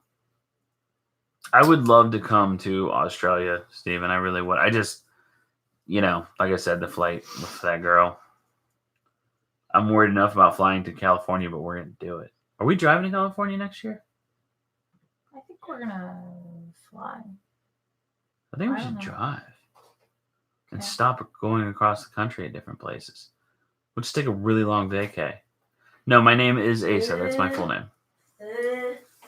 I would love to come to Australia, Stephen. I really would. I just, like I said, the flight with that girl. I'm worried enough about flying to California, but we're going to do it. Are we driving to California next year? I think we're going to fly. I think we should drive and stop going across the country at different places. We'll just take a really long vacay. No, my name is Asa. That's my full name.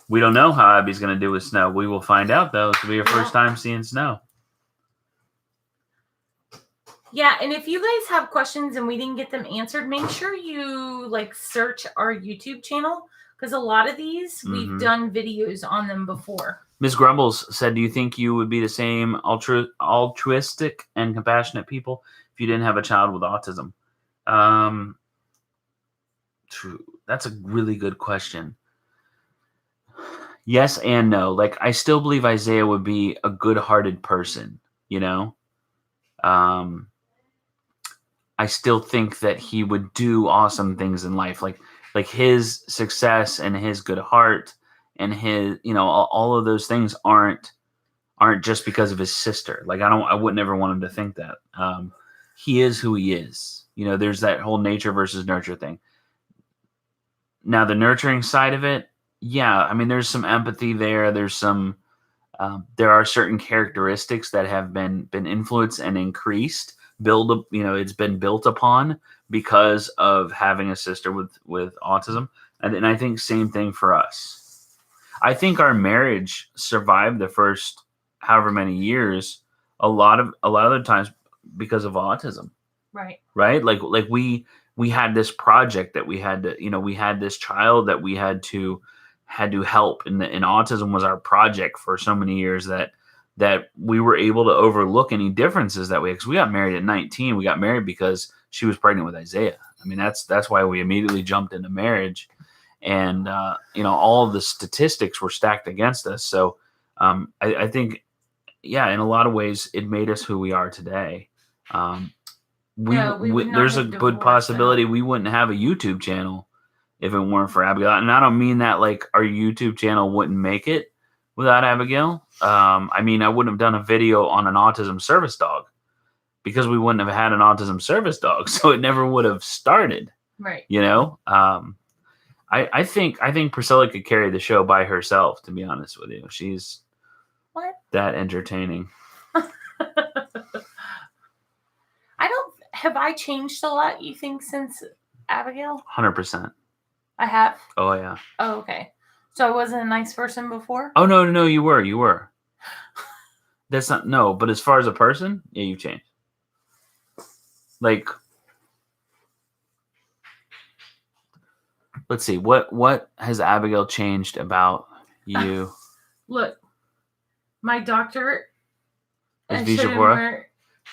We don't know how Abby's going to do with snow. We will find out, though. This will be your first time seeing snow. Yeah, and if you guys have questions and we didn't get them answered, make sure you search our YouTube channel, because a lot of these we've done videos on them before. Ms. Grumbles said, do you think you would be the same altruistic and compassionate people if you didn't have a child with autism? True. That's a really good question. Yes and no. Like, I still believe Isaiah would be a good-hearted person, I still think that he would do awesome things in life, like his success and his good heart and his, all of those things aren't just because of his sister. Like, I would never want him to think that. He is who he is. There's that whole nature versus nurture thing. Now, the nurturing side of it, yeah, there's some empathy there. There's some, there are certain characteristics that have been influenced and increased. It's been built upon because of having a sister with autism. And I think same thing for us. I think our marriage survived the first however many years, a lot of the times because of autism. Right. Right. Like we had this project that we had to, we had this child that we had to help. And autism was our project for so many years that we were able to overlook any differences that because we got married at 19. We got married because she was pregnant with Isaiah. That's why we immediately jumped into marriage, and all of the statistics were stacked against us. So I think, yeah, in a lot of ways, it made us who we are today. There's a good possibility we wouldn't have a YouTube channel if it weren't for Abigail. And I don't mean that like our YouTube channel wouldn't make it without Abigail. I mean, I wouldn't have done a video on an autism service dog because we wouldn't have had an autism service dog. So it never would have started, Right. you know? I think Priscilla could carry the show by herself, to be honest with you. She's What? that entertaining. Have I changed a lot, you think, since Abigail? 100%. I have? Oh, yeah. Oh, okay. So I wasn't a nice person before? Oh, no, you were. That's not, no, but as far as a person, yeah, you've changed. Like, let's see, what has Abigail changed about you? Look, my doctor, Is I showed him Vijapura? where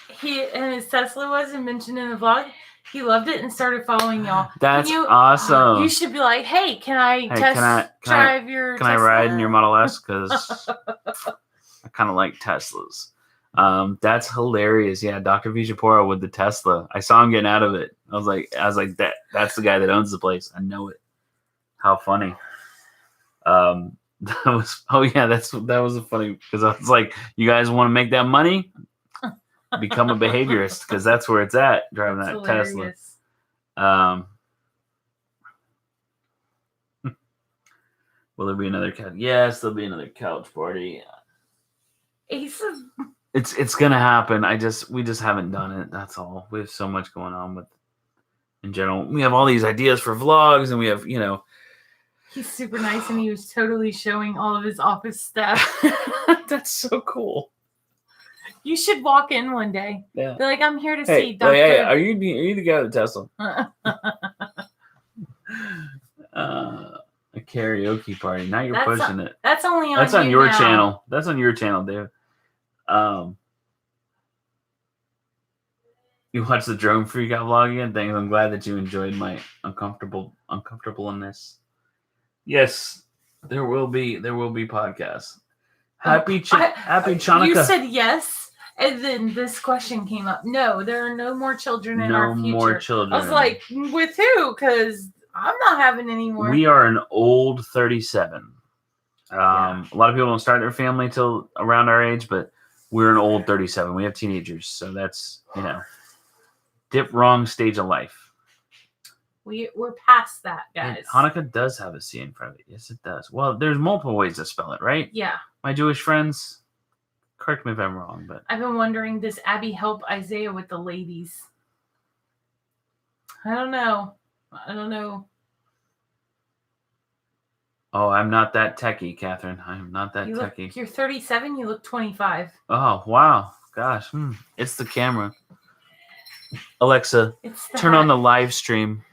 he and his Tesla was and mentioned in the vlog. He loved it and started following y'all. That's awesome. You should be like, hey, can I drive your Can Tesla? I ride in your Model S? Because I kind of like Teslas. That's hilarious. Yeah, Dr. Vijapura with the Tesla. I saw him getting out of it. I was like, that's the guy that owns the place. I know it. How funny. That was that was funny because I was like, you guys want to make that money? Become a behaviorist because that's where it's at, driving that Tesla. Will there be another couch? Yes, there'll be another couch party. It's gonna happen. We just haven't done it. That's all. We have so much going on with in general. We have all these ideas for vlogs, and we have, He's super nice, and he was totally showing all of his office stuff. That's so cool. You should walk in one day. Yeah. Be like, I'm here to see Dr. Hey, are you the guy with Tesla? A karaoke party. Now you're pushing it. That's only on That's on your YouNow. channel. That's on your channel, Dave. You watched the Drone Freak Out vlog again? Thanks. I'm glad that you enjoyed my uncomfortableness. Yes, there will be podcasts. Happy Chanukah. You said yes, and then this question came up. No, there are no more children in our future. No more children. I was like, with who? Because I'm not having any more. We are an old 37. A lot of people don't start their family till around our age, but we're an old 37. We have teenagers, so that's, dip wrong stage of life. We're past that, guys. And Hanukkah does have a C in front of it. Yes, it does. Well, there's multiple ways to spell it, right? Yeah. My Jewish friends, correct me if I'm wrong, but I've been wondering, does Abby help Isaiah with the ladies? I don't know. Oh, I'm not that techie, Catherine. I'm not that techie. You're 37. You look 25. Oh, wow. Gosh. It's the camera. Alexa, turn on the live stream.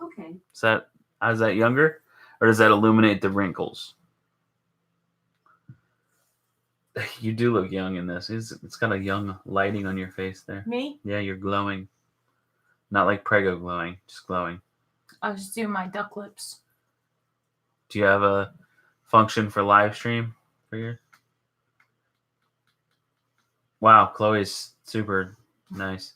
Okay. Is that younger? Or does that illuminate the wrinkles? You do look young in this. It's got a young lighting on your face there. Me? Yeah, you're glowing. Not like Prego glowing, just glowing. I was just doing my duck lips. Do you have a function for live stream for your? Wow, Chloe's super nice.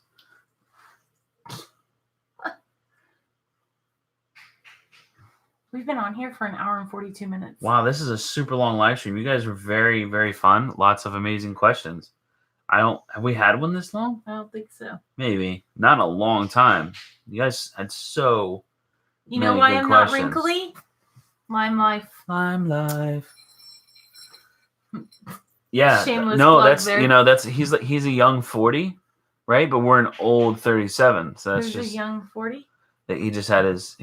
We've been on here for an hour and 42 minutes. Wow, this is a super long live stream. You guys were very, very fun. Lots of amazing questions. Have we had one this long? I don't think so. Maybe. Not in a long time. You guys had so You know many why good I'm questions. not wrinkly? Lime life. Lime life. Yeah. Shameless No, plug that's there. he's a young 40, right? But we're an old 37. So that's Who's just a young 40? that he just had his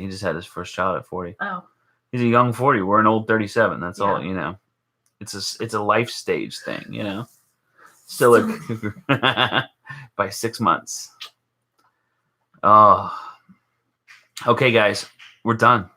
first child at 40. Oh. He's a young 40. We're an old 37. That's Yeah. all, It's a life stage thing, Still by 6 months. Oh. Okay, guys. We're done.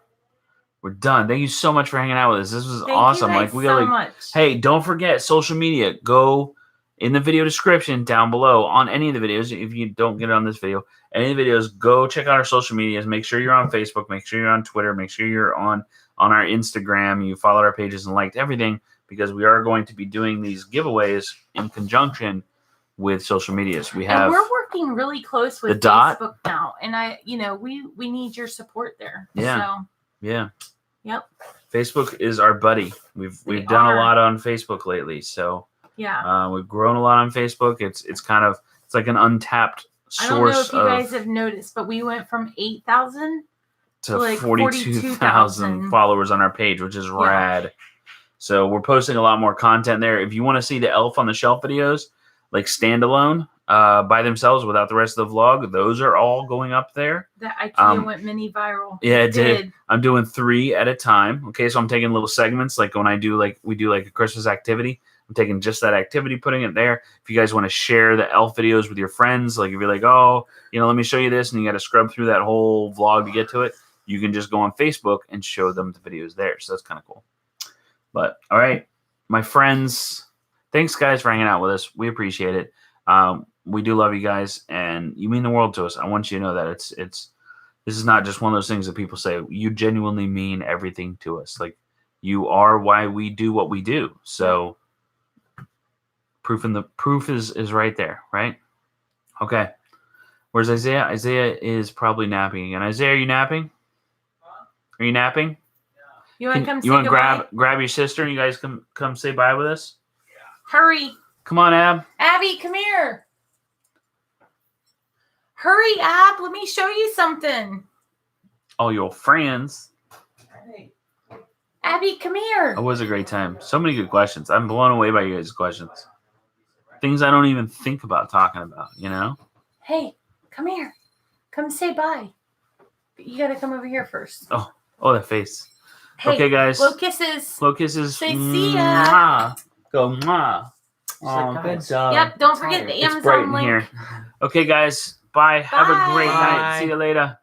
Thank you so much for hanging out with us. This was awesome. Thank you guys so much. Hey, don't forget social media. Go in the video description down below on any of the videos. If you don't get it on this video, any of the videos, go check out our social medias. Make sure you're on Facebook. Make sure you're on Twitter. Make sure you're on our Instagram. You followed our pages and liked everything, because we are going to be doing these giveaways in conjunction with social medias. We have. And we're working really close with The Dot? Facebook now, and we need your support there. Yeah. So, Yeah. yep. Facebook is our buddy. We've done a lot on Facebook lately, so Yeah. we've grown a lot on Facebook. It's like an untapped I don't know source if you guys have noticed, but we went from 8,000 to like 42,000 42,000 followers on our page, which is rad. So we're posting a lot more content there. If you want to see the Elf on the Shelf videos, like standalone, by themselves without the rest of the vlog, those are all going up there. The IKEA went mini viral. Yeah, it did. I'm doing 3 at a time. Okay, so I'm taking little segments, like when we do like a Christmas activity. I'm taking just that activity, putting it there. If you guys want to share the Elf videos with your friends, like if you're like, oh, let me show you this, and you got to scrub through that whole vlog to get to it, you can just go on Facebook and show them the videos there. So that's kind of cool. But all right, my friends, thanks guys for hanging out with us. We appreciate it. We do love you guys, and you mean the world to us. I want you to know that this is not just one of those things that people say. You genuinely mean everything to us. Like, you are why we do what we do. So proof is right there, right? Okay. Where's Isaiah? Isaiah is probably napping again. Isaiah, are you napping? Are you napping? You want to come? You want to grab your sister and you guys come say bye with us? Hurry! Come on, Ab. Abby, come here. Hurry, Ab. Let me show you something. All your friends. Abby, come here. It was a great time. So many good questions. I'm blown away by you guys' questions. Things I don't even think about talking about, Hey, come here. Come say bye. You got to come over here first. Oh, that face. Hey, okay, guys. Blow kisses. Blow kisses. Say see ya. Go mwah. Oh, Oh, good job. Yep, don't forget the it's bright Amazon in link. here. Okay, guys. Bye. Have a great night. Bye. See you later.